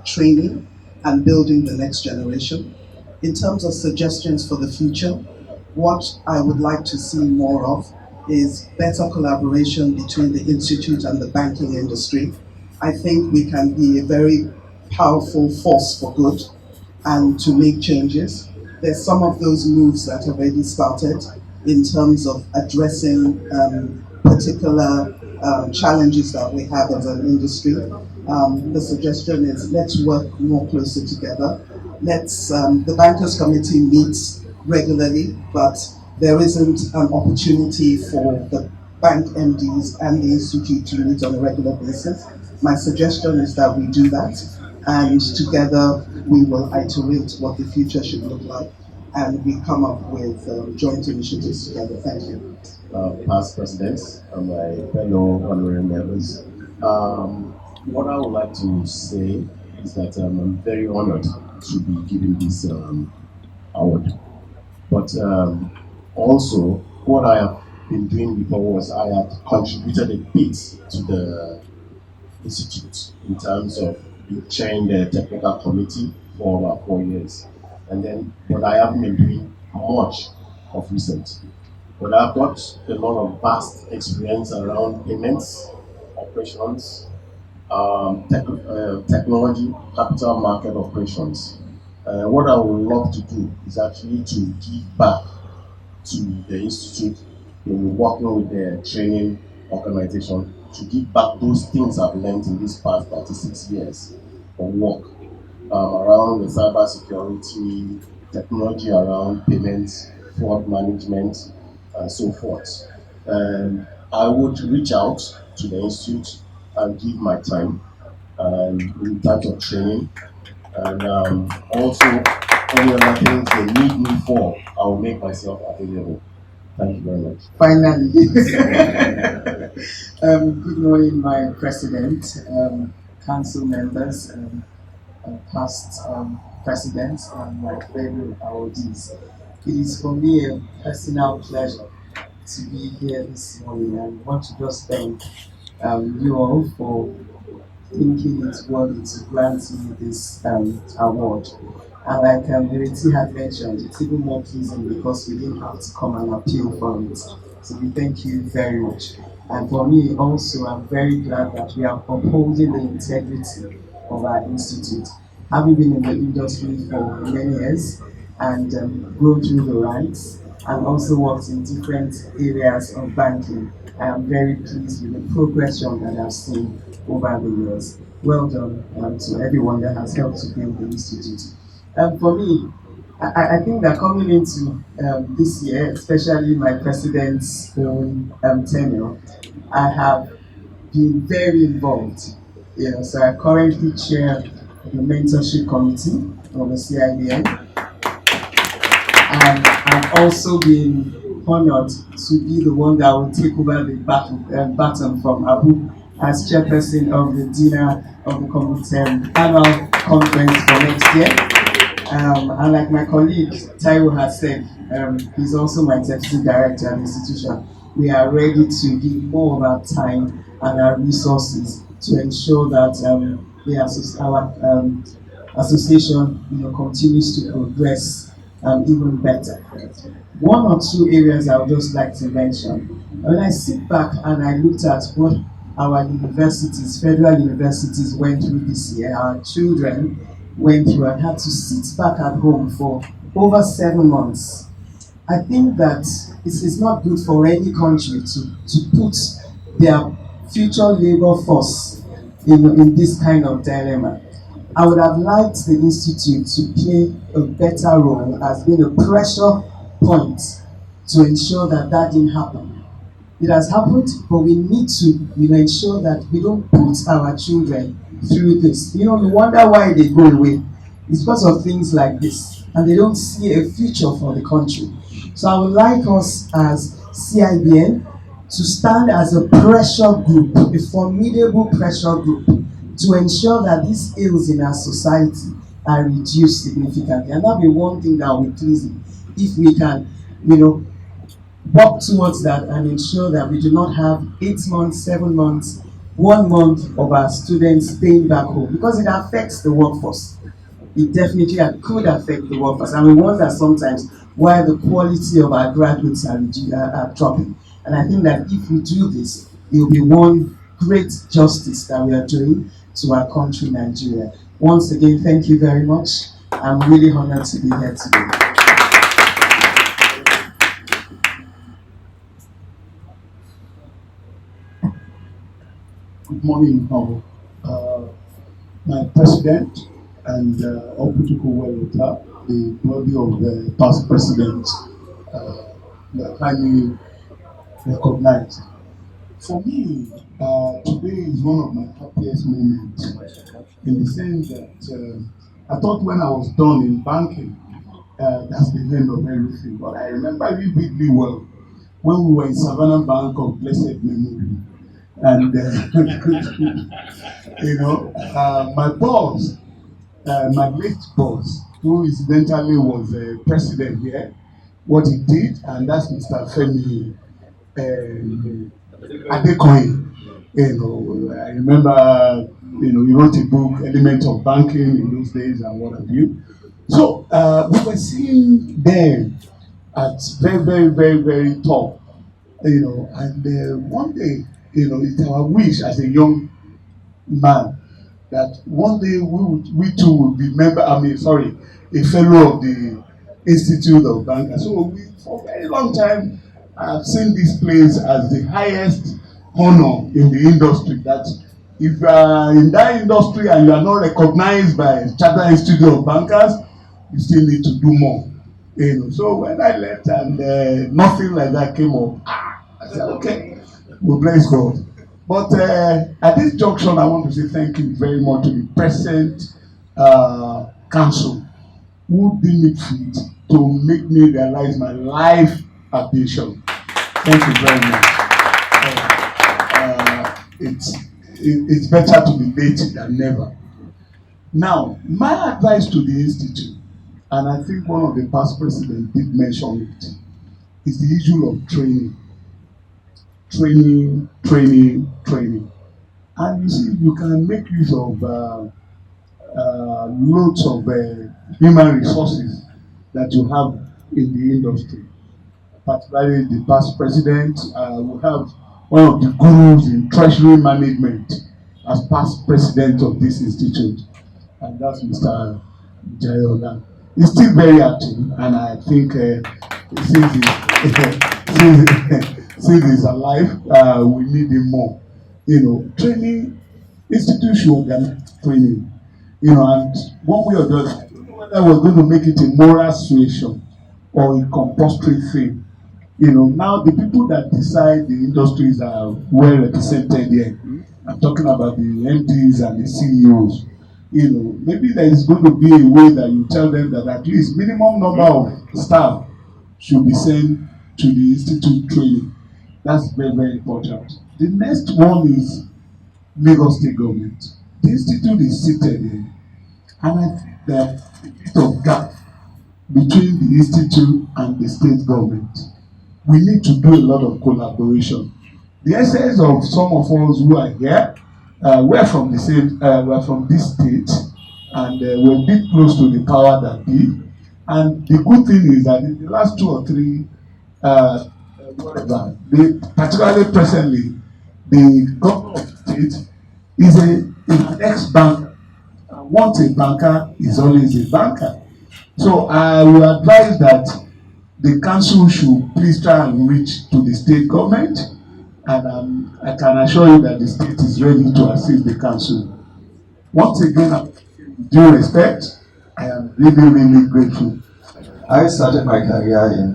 training and building the next generation. In terms of suggestions for the future, what I would like to see more of is better collaboration between the institute and the banking industry. I think we can be a very powerful force for good and to make changes. There's some of those moves that have already started in terms of addressing particular challenges that we have as an industry. The suggestion is let's work more closely together. The Bankers Committee meets regularly, but there isn't an opportunity for the bank MDs and the institute to meet on a regular basis. My suggestion is that we do that, and together we will iterate what the future should look like, and we come up with joint initiatives together. Thank you. past presidents and my fellow honorary members. What I would like to say is that I'm very honored to be given this award. But also, what I have been doing before was I had contributed a bit to the institute in terms of chairing the technical committee for about 4 years. But I haven't been doing much of recent. But I've got a lot of vast experience around payments, operations, technology, capital market operations. What I would love to do is actually to give back to the institute in working with the training organization to give back those things I've learned in these past 36 years of work around the cyber security, technology around payments, fraud management, and so forth. I would reach out to the institute and give my time in terms of training, and also any other things they need me for, I will make myself available. Thank you very much. Finally, good morning, my president, council members, past presidents, and my fellow awardees. It is for me a personal pleasure to be here this morning, and want to just thank you all for thinking it's worthy to grant me this award. And like Verity had mentioned, it's even more pleasing because we didn't have to come and appeal for it. So we thank you very much. And for me also, I'm very glad that we are upholding the integrity of our institute. Having been in the industry for many years and grown through the ranks, and also worked in different areas of banking, I am very pleased with the progression that I've seen over the years. Well done to everyone that has helped to build the institute. For me, I think that coming into this year, especially my president's own tenure, I have been very involved. So I currently chair the mentorship committee of the CIBN, and I've also been honored to be the one that will take over the baton from Abu as chairperson of the dinner of the annual conference for next year. And like my colleague Taiwo has said, he's also my executive director at the institution. We are ready to give more of our time and our resources to ensure that our association continues to progress even better. One or two areas I would just like to mention. When I sit back and I looked at what our universities, federal universities went through this year, our children went through and had to sit back at home for over 7 months. I think that it's not good for any country to put their future labor force in this kind of dilemma. I would have liked the institute to play a better role as being a pressure point to ensure that that didn't happen. It has happened, but we need to ensure that we don't put our children through this. We wonder why they go away. It's because of things like this, and they don't see a future for the country. So I would like us as CIBN to stand as a pressure group, a formidable pressure group, to ensure that these ills in our society are reduced significantly. And that'll be one thing that will be pleasing if we can, work towards that and ensure that we do not have 8 months, 7 months, 1 month of our students staying back home, because it affects the workforce. It definitely could affect the workforce, and we wonder sometimes why the quality of our graduates are dropping. And I think that if we do this, it will be one great justice that we are doing to our country, Nigeria. Once again, thank you very much. I'm really honored to be here today. Good morning, my president and Oputuku Welota, the body of the past president, highly recognized. For me, today is one of my happiest moments, in the sense that I thought when I was done in banking, that's the end of everything. But I remember vividly well when we were in Savannah Bank of Blessed Memory. And, my boss, my late boss, who incidentally was president here, what he did, and that's Mr. Femi Adekoya. I remember, he wrote a book, Element of Banking, in those days and what have you. So we were seeing them at very, very, very, very top, and one day, it's our wish as a young man that one day we too would be a fellow of the Institute of Bankers. So for a very long time, I've seen this place as the highest honor in the industry, that if you are in that industry and you are not recognized by Chartered Institute of Bankers, you still need to do more. So when I left and nothing like that came up, I said, okay, well, bless God. But at this junction, I want to say thank you very much to the present council who deemed it fit to make me realize my life ambition. Thank you very much. It's better to be late than never. Now, my advice to the institute, and I think one of the past presidents did mention it, is the issue of training. Training. And you see, you can make use of loads of human resources that you have in the industry. Particularly the past president, we have one of the gurus in treasury management as past president of this institute, and that's Mr. Jayola. He's still very active, and I think since he's alive, we need him more. Training, institute should organize training, and one way or the other, I don't know whether we're going to make it a moral suasion or a compulsory thing. Now the people that decide the industries are well represented here. I'm talking about the MDs and the CEOs. Maybe there is going to be a way that you tell them that at least minimum number of staff should be sent to the institute training. That's very, very important. The next one is Lagos State Government. The institute is seated here, and I think there's a bit of gap between the institute and the state government. We need to do a lot of collaboration. The essence of some of us who are here, we're from the same, we're from this state, and we're a bit close to the power that be. And the good thing is that in the last 2 or 3, particularly presently, the government of the state is an ex-banker. Once a banker is always a banker. So I will advise that the council should please try and reach to the state government, and I can assure you that the state is ready to assist the council. Once again, with due respect, I am really, really grateful. I started my career in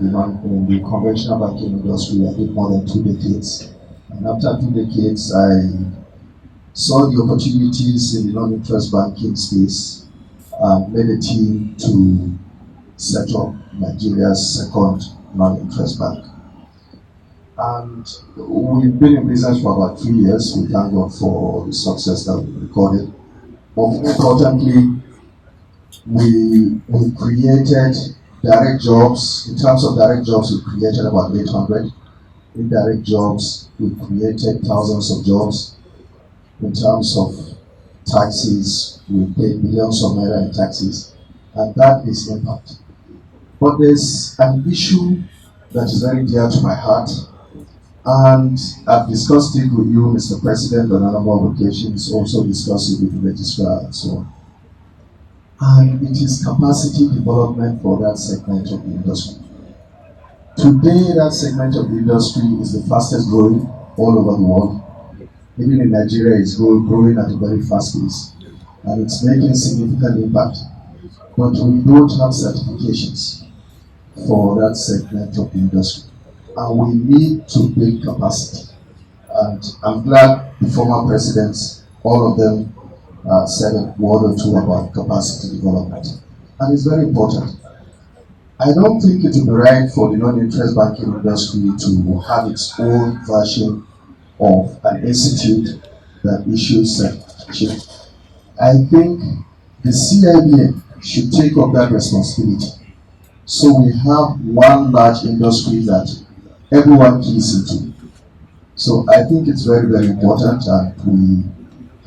the conventional banking industry. I did more than 2 decades. And after 2 decades, I saw the opportunities in the non-interest banking space and led a team to set up Nigeria's second non-interest bank. And we've been in business for about 3 years. We thank God for the success that we recorded. But more importantly, we created direct jobs. In terms of direct jobs, we created about 800. Indirect jobs, we created thousands of jobs. In terms of taxes, we paid billions of naira in taxes, and that is impact. But there's an issue that is very dear to my heart, and I've discussed it with you, Mr. President, on a number of occasions, also discussed it with the registrar and so on. And it is capacity development for that segment of the industry. Today, that segment of the industry is the fastest growing all over the world. Even in Nigeria, it's growing at a very fast pace, and it's making significant impact. But we don't have certifications for that segment of the industry, and we need to build capacity. And I'm glad the former presidents, all of them, said a word or two about capacity development, and it's very important. I don't think it would be right for the non-interest banking industry to have its own version of an institute that issues certification. I think the CIBN should take up that responsibility. So we have one large industry that everyone keys into. So I think it's very, very important, and we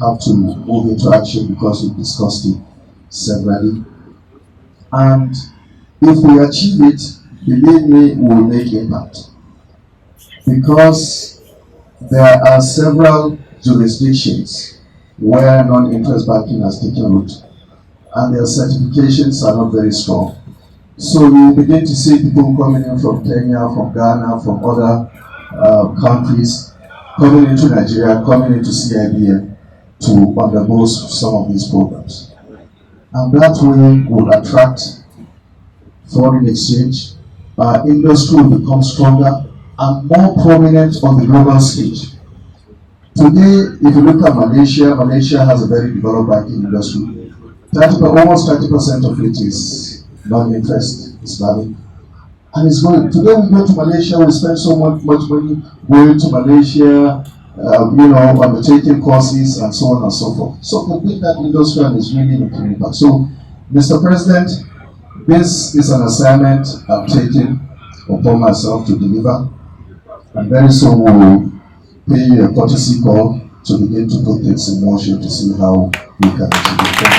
have to move into action because we've discussed it severally. And if we achieve it, believe me, we will make impact. Because there are several jurisdictions where non-interest banking has taken root, and their certifications are not very strong. So you begin to see people coming in from Kenya, from Ghana, from other countries, coming into Nigeria, coming into CIBN to undergo some of these programs. And that way will attract foreign exchange, our industry will become stronger and more prominent on the global stage. Today, if you look at Malaysia, Malaysia has a very developed banking industry. Almost 30% of it is non-interest Islamic. And it's going. Today we go to Malaysia, we spend so much money going to Malaysia, undertaking courses and so on and so forth. So complete that industry and it's really making impact. So, Mr. President, this is an assignment I'm taking upon myself to deliver, and very soon we will pay you a courtesy call to begin to put things in motion to see how we can achieve it.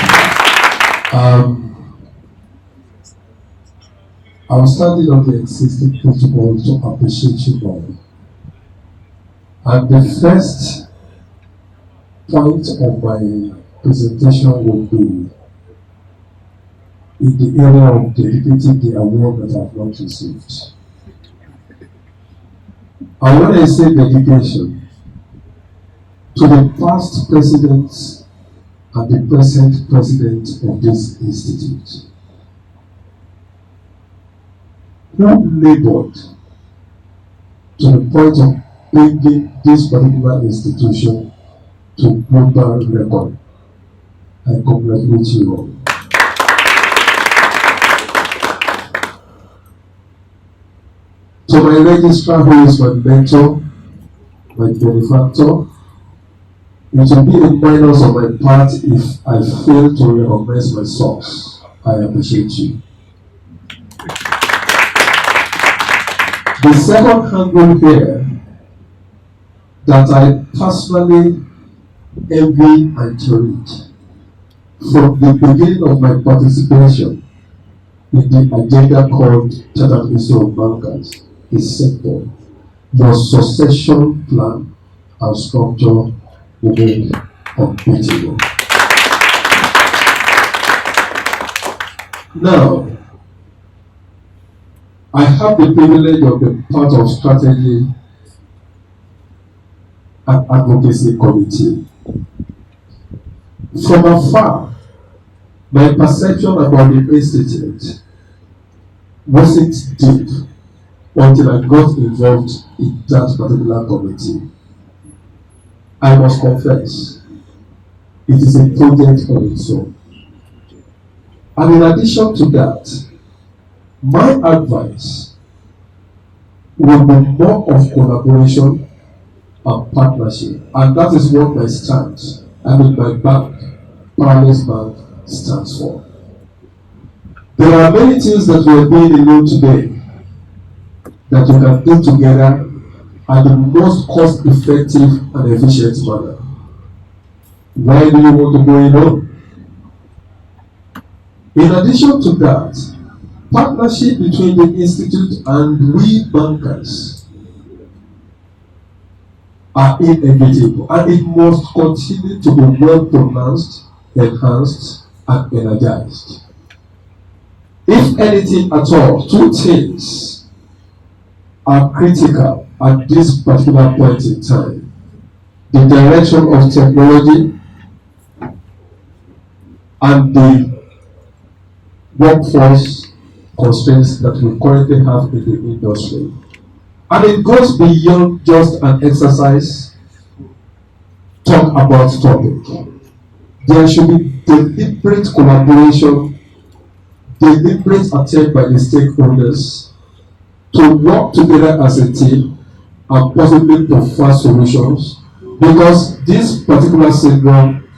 I was standing on the existing protocol to appreciate you all. And the first point of my presentation will be in the area of dedicating the award that I have not received. And when I say dedication, to the past presidents and the present president of this institute, who labored to the point of bringing this particular institution to global record. I congratulate you all. To my registrar, who is my mentor, my benefactor, it will be a minus on my part if I fail to recognize my source. I appreciate you. The second angle here that I personally envy and cherish from the beginning of my participation in the agenda called Chartered Institute of Bankers is simple. Your succession plan and structure will be unbeatable. Now, I have the privilege of being part of strategy and advocacy committee. From afar, my perception about the institute wasn't deep until I got involved in that particular committee. I must confess, it is a project on its own. And in addition to that, my advice will be more of collaboration and partnership, and that is what my stance, my bank, Parallels Bank, stands for. There are many things that we are doing alone today that you can do together in the most cost-effective and efficient manner. Why do you want to go alone? In addition to that, partnership between the institute and we bankers are inevitable, and it must continue to be well pronounced, enhanced, and energized. If anything at all, two things are critical at this particular point in time: the direction of technology and the workforce constraints that we currently have in the industry. And it goes beyond just an exercise, talk about topic. There should be deliberate collaboration, deliberate attempt by the stakeholders to work together as a team and possibly provide solutions, because this particular syndrome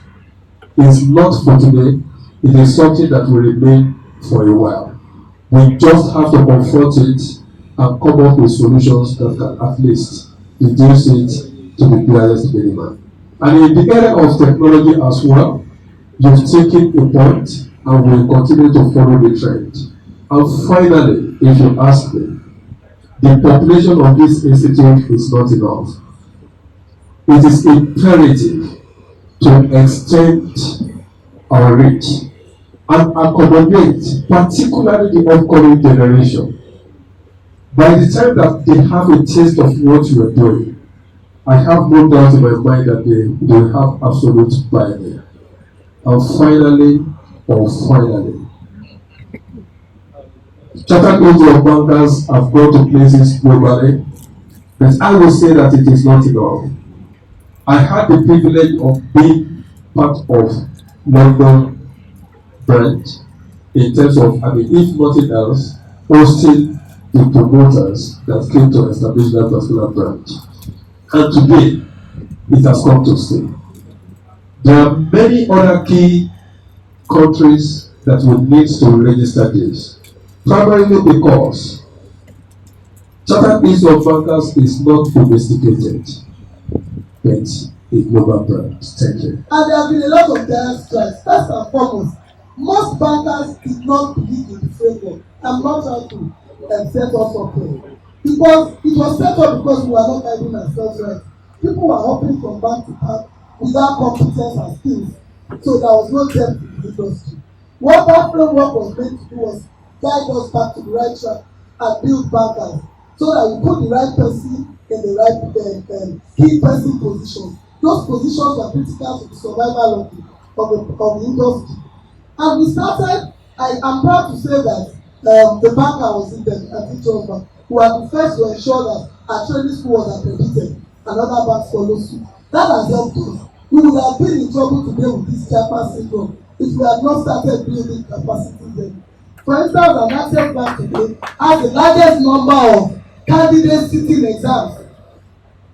is not for today, it is something that will remain for a while. We just have to confront it and come up with solutions that can at least reduce it to the barest minimum. And in the area of technology as well, you've taken a point and will continue to follow the trend. And finally, if you ask me, the population of this institute is not enough. It is imperative to extend our reach and accommodate particularly the upcoming generation. By the time that they have a taste of what you are doing, I have no doubt in my mind that they will have absolute buy-in. And finally, chartered of bankers have gone to places globally, but I will say that it is not enough. I had the privilege of being part of London branch in terms of, if nothing else, hosting the promoters that came to establish that particular branch. And today, it has come to stay. There are many other key countries that would need to register this, primarily because Chartered of Bankers is not domesticated, but a global brand. Thank you. And there have been a lot of dire strikes. First and foremost, most bankers did not believe in the framework. I'm not trying to set us up here. Because it was set up because we were not guiding ourselves right. People were hopping from bank to bank without competence and skills. So there was no depth in the industry. What that framework was meant to do was guide us back to the right track and build bankers so that we put the right person in the right key person positions. Those positions were critical to the survival of the industry. And we started, I'm proud to say that the banker was in there at each other. We were the first to ensure that our training school was accredited and other banks followed suit. That has helped us. We would have been in trouble today with this Japan syndrome if we had not started building capacity then. For instance, an Access Bank today has the largest number of candidates sitting exams.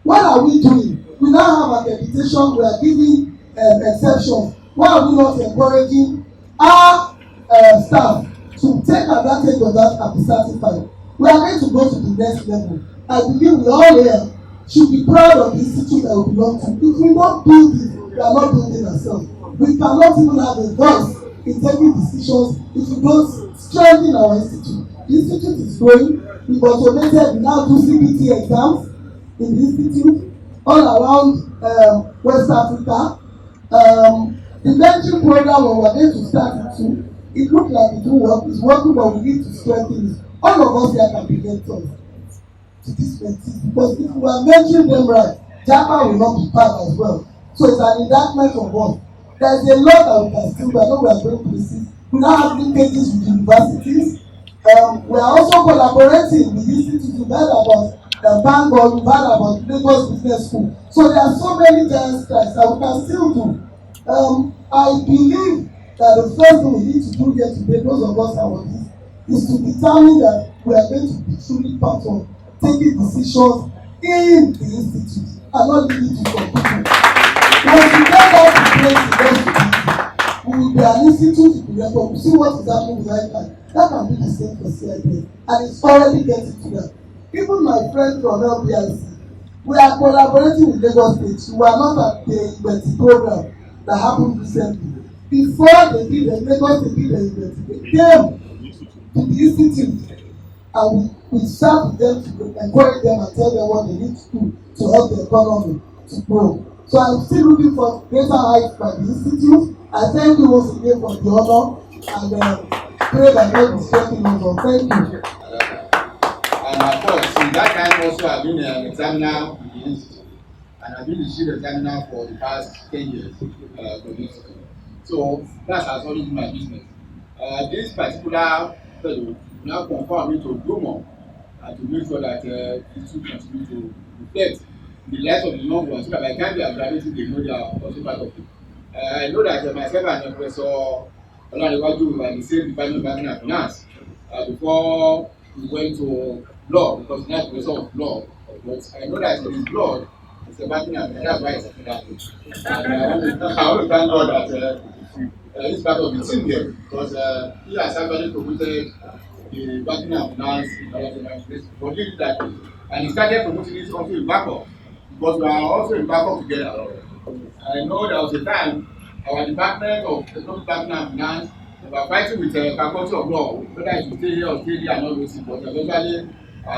What are we doing? We now have accreditation, we are giving exceptions. Why are we not encouraging our staff to take advantage of that and be certified? We are going to go to the next level. I believe we all here should be proud of the institute that we belong to. If we don't build it, we are not building ourselves. We cannot even have a voice in taking decisions if we don't strengthen our institute. The institute is growing. We've automated, we now do CBT exams in the institute all around West Africa. The mentoring program we were going to start into, it looked like it will work. It's working, but we need to strengthen it. All of us here can be mentors to this mentees, because if we are mentoring them right, Japa will not be part as well. So it's an indictment of us. There's a lot that we can still do. I know we are going places. We now have linkages with universities. We are also collaborating with institutes. We've heard about Bangor, we've heard about Lagos Business School. So there are so many giant strikes that we can still do. I believe that the first thing we need to do here today, those of us that want this, is to determine that we are going to be truly part of taking decisions in the institute and not leaving it to some people. Once we get that in place, we will be an institute to be reckoned. See what is happening with ICANN. That can be the same for CIBS. And it's already getting to that. Even my friend from LBIC, we are collaborating with Lagos State. We are not at the university program that happened recently. Before they did the Lagos State did the university, they came to the institute and we sat with them to encourage them and tell them what they need to do to help the economy to grow. So I'm still looking for greater heights by the institute. I thank you once again for the honor and pray that God is strengthening us. Thank you. And of course, in that time also I've been an examiner with the institute, and I've been the chief examiner for the past 10 years for the institute. So that has always been my business. This particular fellow now confirmed me to do more and to make sure that the institute continue to reflect the lives of the young ones, so that by the time they are graduating, they know they are also part of it. I know that myself and Professor Olanrewaju were in the same department of banking and finance before we went to law, because now it's of law. But I know that in his blood, it's a banking and finance, that's why it's a that way. And I want to thank God that he's part of the team here, because he has actually promoted the banking and finance for doing that. And he started promoting it also in backup, because we are also in backup together. I know there was a time our department of economic banking and finance were fighting with the faculty of law, whether it should stay here or stay there and all those things, but eventually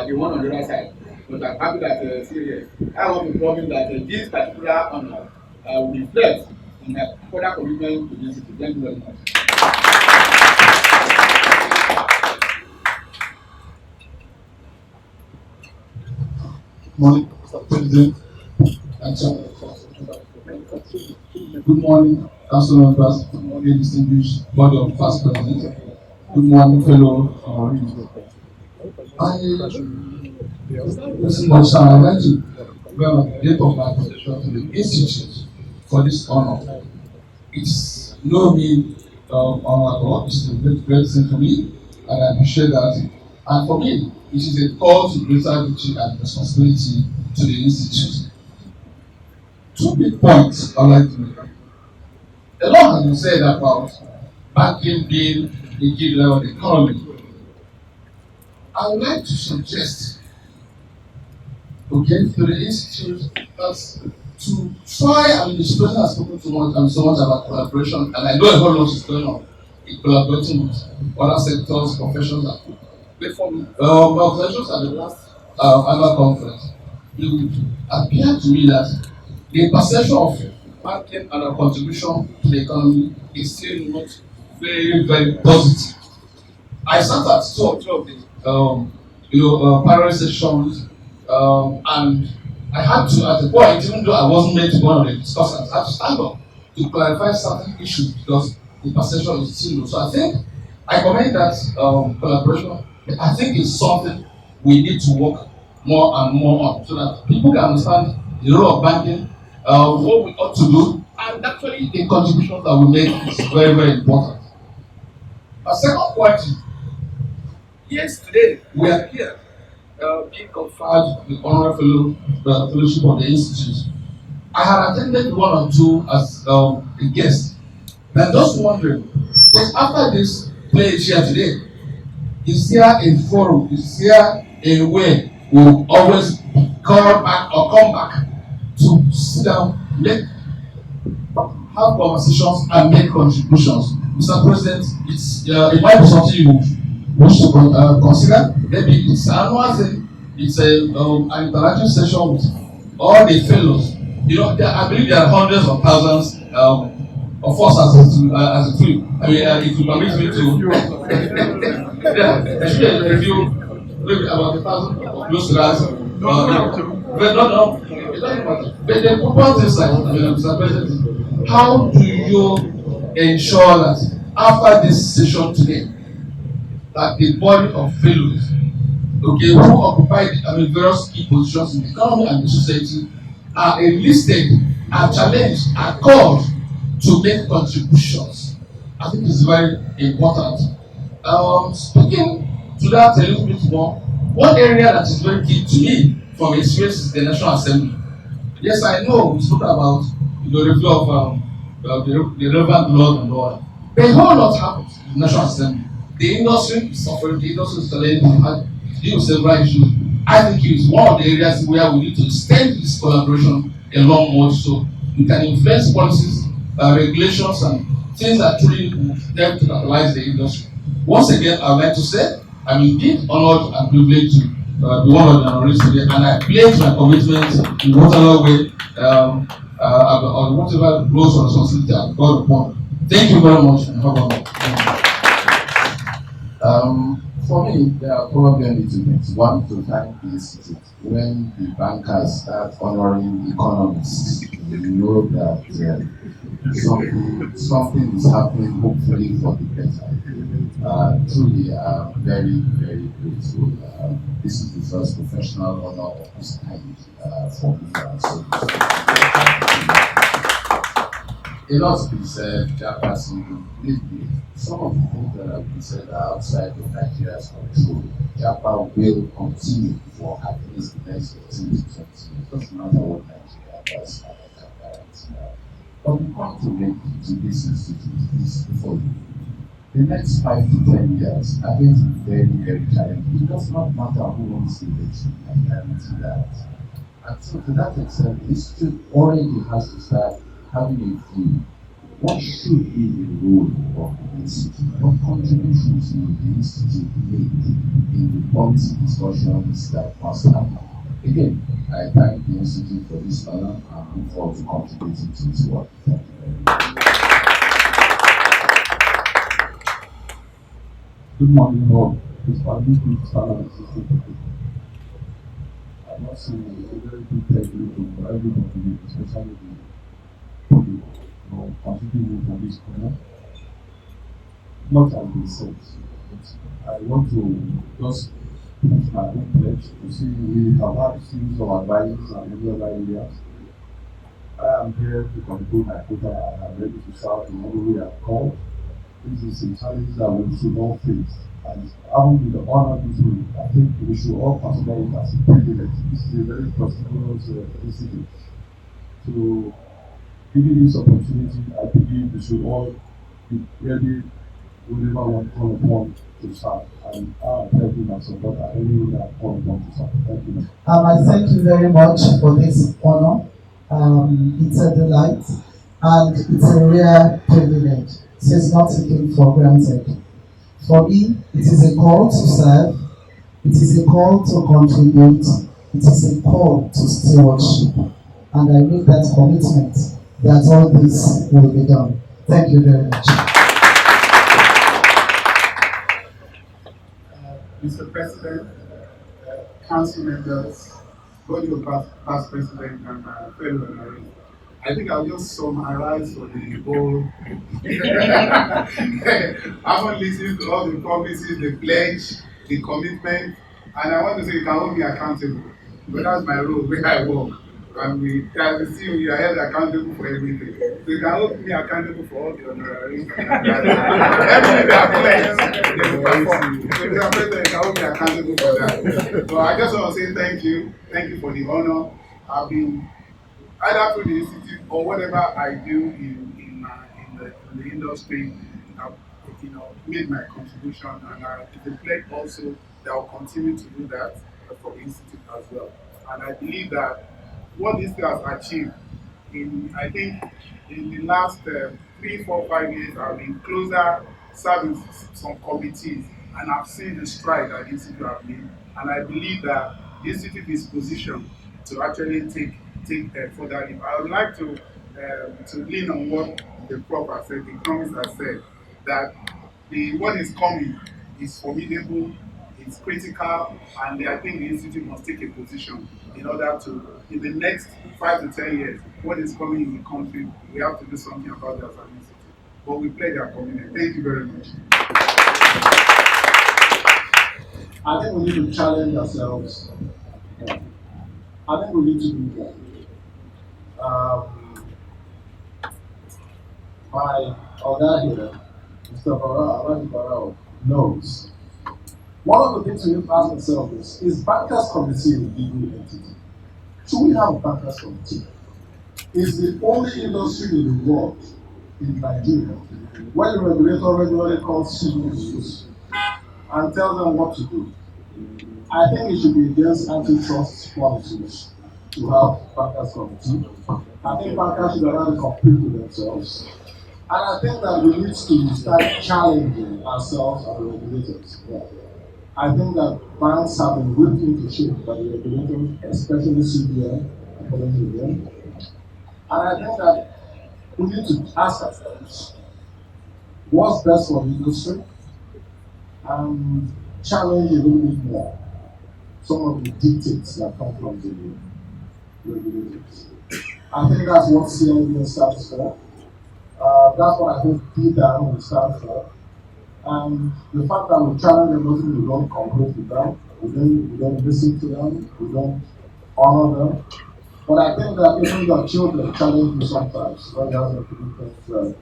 they won on the other side. But I'm happy that still here. I want to promise that this particular honor will reflect in the further commitment to the institute. Thank you very much. Morning, Mr. President, and Chairman. Good morning, Council members. Good morning, distinguished body of past president. Good morning, fellow honorees. This much I would like to grab a date of my position to the institute for this honor. It's no mean honor at all. It's a great thing for me, and I appreciate that. And for me, it is a call to greater duty and responsibility to the institute. 2 big points I'd like to make. A lot has been said about banking being a key level of the economy. I would like to suggest, to the institute, that to try, this person has spoken so much about collaboration, and I know a whole lot is going on in collaborating with other sectors, professions, and from organizations at the last annual conference. It would appear to me that the perception of banking and our contribution to the economy is still not very, very positive. I sat at 2 of the parallel sessions, and I had to, at the point, even though I wasn't meant to go on the discussions, I had to stand up to clarify certain issues because the perception is still low. So I think I commend that collaboration. I think it's something we need to work more and more on so that people can understand the role of banking, what we ought to do, and actually the contribution that we make is very, very important. My second point is, yes, today we are here being conferred the honorary fellowship of the institute. I had attended 1 or 2 as a guest. I'm just wondering, just after this place here today, is there a forum, is there a way we'll always come back to sit down, have conversations and make contributions? Mr. President, it might be something you wish to consider. Maybe it's an annual thing, it's an interactive session with all the fellows. I believe there are hundreds of thousands of us as a team. I mean, if you permit me to, I should review maybe about 1,000 or close to that. But the important is Mr. President, how do you ensure that after this session today, that the body of fellows, who occupy various key positions in the economy and the society, are enlisted, are challenged, are called to make contributions? I think it's very important. Speaking to that a little bit more, one area that is very key to me from experience is the National Assembly. Yes, I know we spoke about the review of the relevant laws and all that. But a whole lot happens in the National Assembly. The industry is suffering, the industry is challenging, we had to deal with several issues. I think it's one of the areas where we need to extend this collaboration along more so we can influence policies, regulations, and things that truly will help to capitalize the industry. Once again, I would like to say I'm indeed honored and privileged to be one of the honorees today, and I pledge my commitment in whatever way or whatever roles or responsibility I've got upon. Thank you very much, and have a good day. For me, there are probably only 2 things. One, to thank the institute. When the bankers start honoring economists, you know that something is happening, hopefully for the better. Truly, very, very grateful. This is the first professional honor of this kind for me. A lot to be said, Chairperson. Believe me, some of the things that have been said are outside of Nigeria's control. Japan will continue for at least the next 15 to 20 years. It doesn't matter what Nigeria does. But we want to make to this institute this before you. The next 5 to 10 years are going to be very, very challenging. It does not matter who wants the election, I guarantee that. And so to that extent, the institute already has to start having a view. What should be the role of the institute? What contributions will the institute make in the policy discussions that must happen? Again, I thank the institute for this honor and look forward to contributing to its work. Thank you very much. Good morning, all. This public is standard assistant. I must say, a very big thank you to everybody, especially the public, for contributing to this program. Much has been said, but I want to just put my own pledge to see we have had series of advisors and every other areas. I am here to conclude my quota. I am ready to serve in any way I'm called. This is a challenge that we should all face. And having been the honor this week, I think we should all consider it as a privilege. This is a very prestigious institute. So, given this opportunity, I believe we should all be ready whenever one call upon to serve. And I thank you and support at any way that call upon to serve. Thank you. I thank you very much for this honor. It's a delight and it's a rare privilege. So it's not taken for granted. For me, it is a call to serve, it is a call to contribute, it is a call to stewardship. And I make that commitment that all this will be done. Thank you very much. Mr. President, council members, both your past president and my fellow honorees, I think I'll just summarize for the whole. I want to listen to all the promises, the pledge, the commitment, and I want to say you can hold me accountable. But that's my role where I work. And we can see we are held accountable for everything. So you can hold me accountable for all the honoraries. Everything that pledged, they will perform. So Mr. President, you can hold me accountable for that. So I just want to say thank you. Thank you for the honor. I've been either through the institute or whatever I do in the industry, I've made my contribution, and it's a pledge also that I'll continue to do that for the institute as well. And I believe that what this has achieved I think in the last 3, 4, 5 years, I've been closer serving some committees, and I've seen the stride that the institute has made, and I believe that the institute is positioned to actually take further. I would like to lean on what the prof has said, the economists have said, that what is coming is formidable, it's critical, and I think the institute must take a position in order to, in the next 5 to 10 years, what is coming in the country, we have to do something about that as an institute. But we pledge our commitment. Thank you very much. I think we need to challenge ourselves. I think we need to do more. My other here, Mr. Barao, knows. One of the things we need to ask ourselves is Bankers Committee a legal entity? Should we have a Bankers Committee? Is the only industry in the world, in Nigeria, where the regulator regularly calls citizens and tells them what to do. I think it should be against antitrust policies to have Bankers Committee. I think bankers should allow to compete with themselves. And I think that we need to start challenging ourselves as regulators. I think that banks have been whipped into shape by the regulators, especially CBN, according to them. And I think that we need to ask ourselves, what's best for the industry? And challenge a little bit more some of the dictates that come from the regulators. I think that's what CIBN stands for. That's what I think PDAN will stand for. And the fact that we challenge them doesn't mean we don't cooperate with them, we don't listen to them, we don't honor them. But I think that even the children challenge you sometimes when you have to do things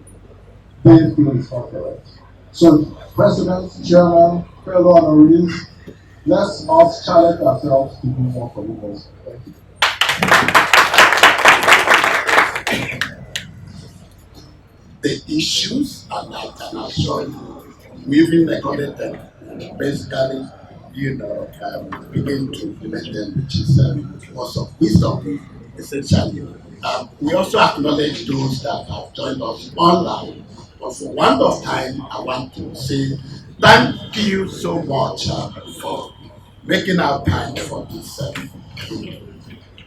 they feel it's not correct. So, President, Chairman, fellow honorees, let's us challenge ourselves to do more for leaders. Thank you. The issues, and I can assure you, we even recorded them. Basically, begin to implement them, which is lots of wisdom, essentially. We also acknowledge those that have joined us online. But for one of time, I want to say thank you so much for making our time for this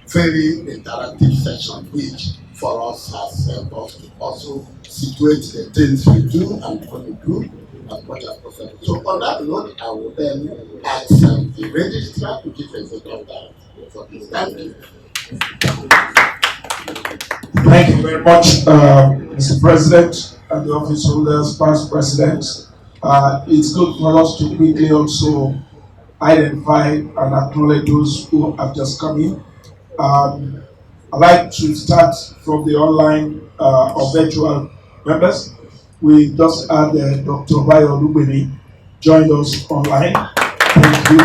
very interactive session, which for us has helped us to also situate the things we do and what we do as much as possible. So on that note, I will then ask the registrar to give executive director for this. Thank you. Thank you very much, Mr. President and the office holders, past presidents. It's good for us to quickly also identify and acknowledge those who have just come in. I'd like to start from the online or virtual members. We just had Dr. Bayo Lubeni joined us online. Thank you.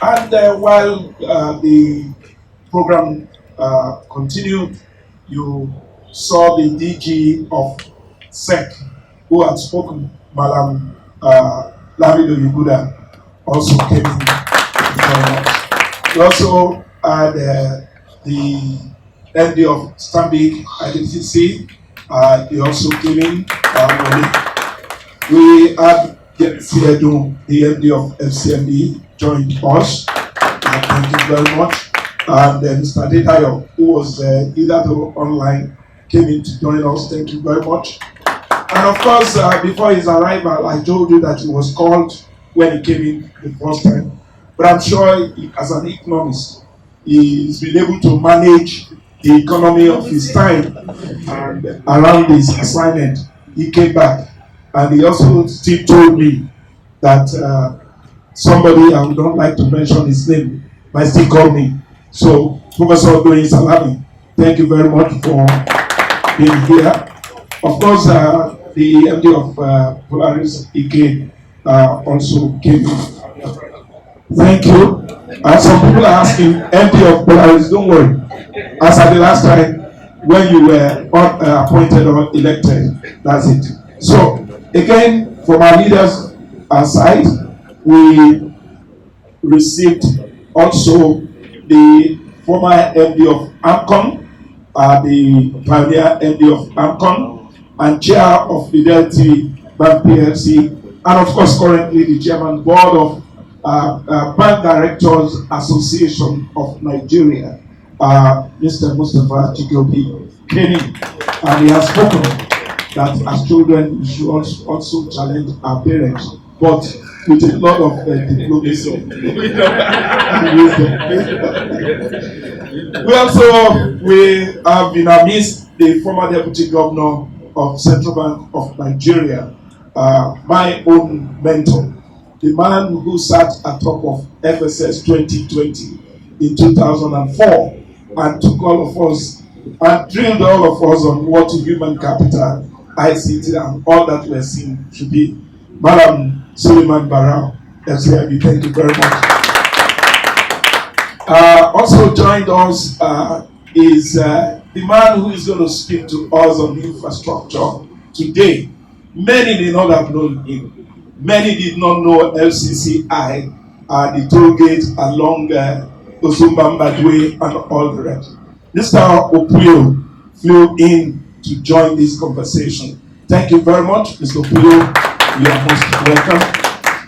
And while the program continued, you saw the DG of SEC who had spoken, Madam Lamido Yuguda, also came in to join us. We also had the MD of Stanbic IDTC, he also came in. We had Siedu, the MD of FCMB, joined us. Thank you very much. And Mr. Detayo, who was either online, came in to join us. Thank you very much. And of course, before his arrival, I told you that he was called when he came in the first time. But I'm sure as an economist, he's been able to manage the economy of his time. And around his assignment, he came back. And he also still told me that somebody, I would not like to mention his name, might still call me. So, Professor Odoyin Salami, thank you very much for being here. Of course, the MD of Polaris Ike also came in. Thank you. And some people are asking, MD of Polaris, don't worry. As at the last time, when you were appointed or elected, that's it. So, again, from our leaders' side, we received also the former MD of AMCON, the pioneer MD of AMCON, and chair of Fidelity Bank PLC, and of course currently the chairman board of Bank Directors Association of Nigeria, Mr. Mustafa Chikobi Kenny, and he has spoken that as children we should also challenge our parents, but with a lot of diplomacy. We have been amidst the former deputy governor of Central Bank of Nigeria, my own mentor, the man who sat atop of FSS 2020 in 2004 and took all of us and drilled all of us on what human capital, ICT, and all that we're seeing should be. Madam Suleiman Barrow, FCIB, thank you very much. Also joined us is the man who is going to speak to us on infrastructure today. Many did not have known him. Many did not know LCCI, the toll gate along Osumbambadwe and all the rest. Mr. Opuyo flew in to join this conversation. Thank you very much, Mr. Opuyo. You are most welcome.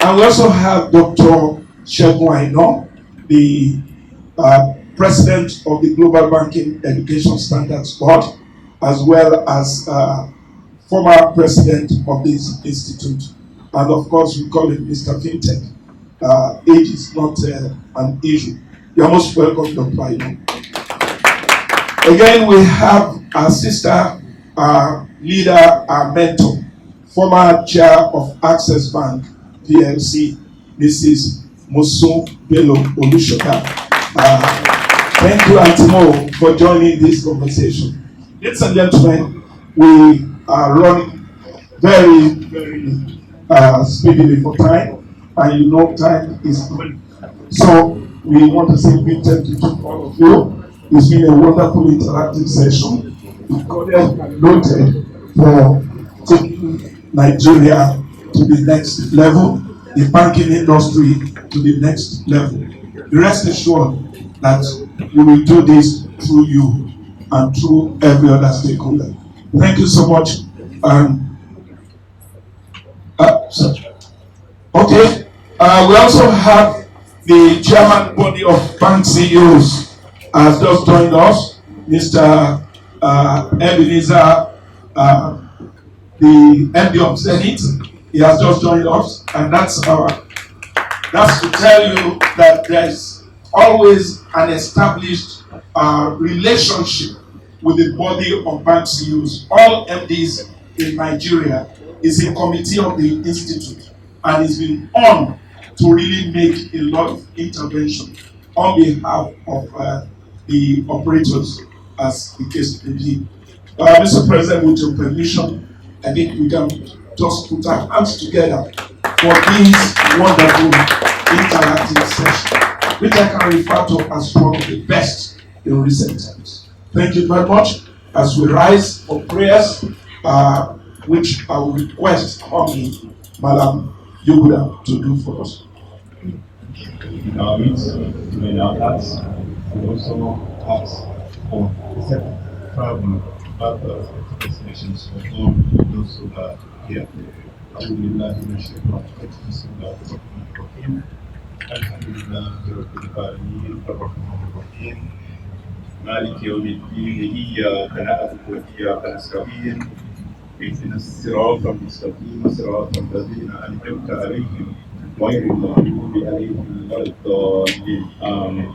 And we also have Dr. Segun Aina, the president of the Global Banking Education Standards Board, as well as former president of this institute. And of course, we call him Mr. Fintech. Age is not an issue. You are most welcome, Dr. Aina. Again, we have our sister, our leader, our mentor, former chair of Access Bank PLC, Mrs. Mosun Bello Olusoka. Thank you, Antimo, for joining this conversation. Ladies and gentlemen, we are running very speedily for time, and you know time is money. So we want to say big thank you to all of you. It's been a wonderful interactive session. We got noted for taking Nigeria to the next level, the banking industry to the next level. Rest assured that we will do this through you and through every other stakeholder. Thank you so much. Okay, we also have the chairman body of bank CEOs has just joined us, Mr. Ebenezer, the MD of Zenith. He has just joined us, and that's to tell you that there's always an established relationship with the body of bank CEOs. All MDs in Nigeria is a committee of the institute, and it's been on to really make a lot of intervention on behalf of the operators, as the case may be. Mr. President, with your permission, I think we can just put our hands together for this wonderful interactive session, which I can refer to as one of the best in recent times. Thank you very much. As we rise for prayers, which I will request Mommy, Madam Yoguda, to do for us. In our midst, in our hearts, we also ask for travel back to destinations for all those who are here. Alhamdulillah, we worship our Bsm Alhamdulillah, Rabbil Alamin, Ar-Rahman Ar-Rahim, Malik Yawm Al-Din, Iyyaka na'budu wa iyyaka nasta'in, اهدنا الصراط المستقيم صراط الذين أنعمت عليهم غير المغضوب عليهم ولا الضالين آمين.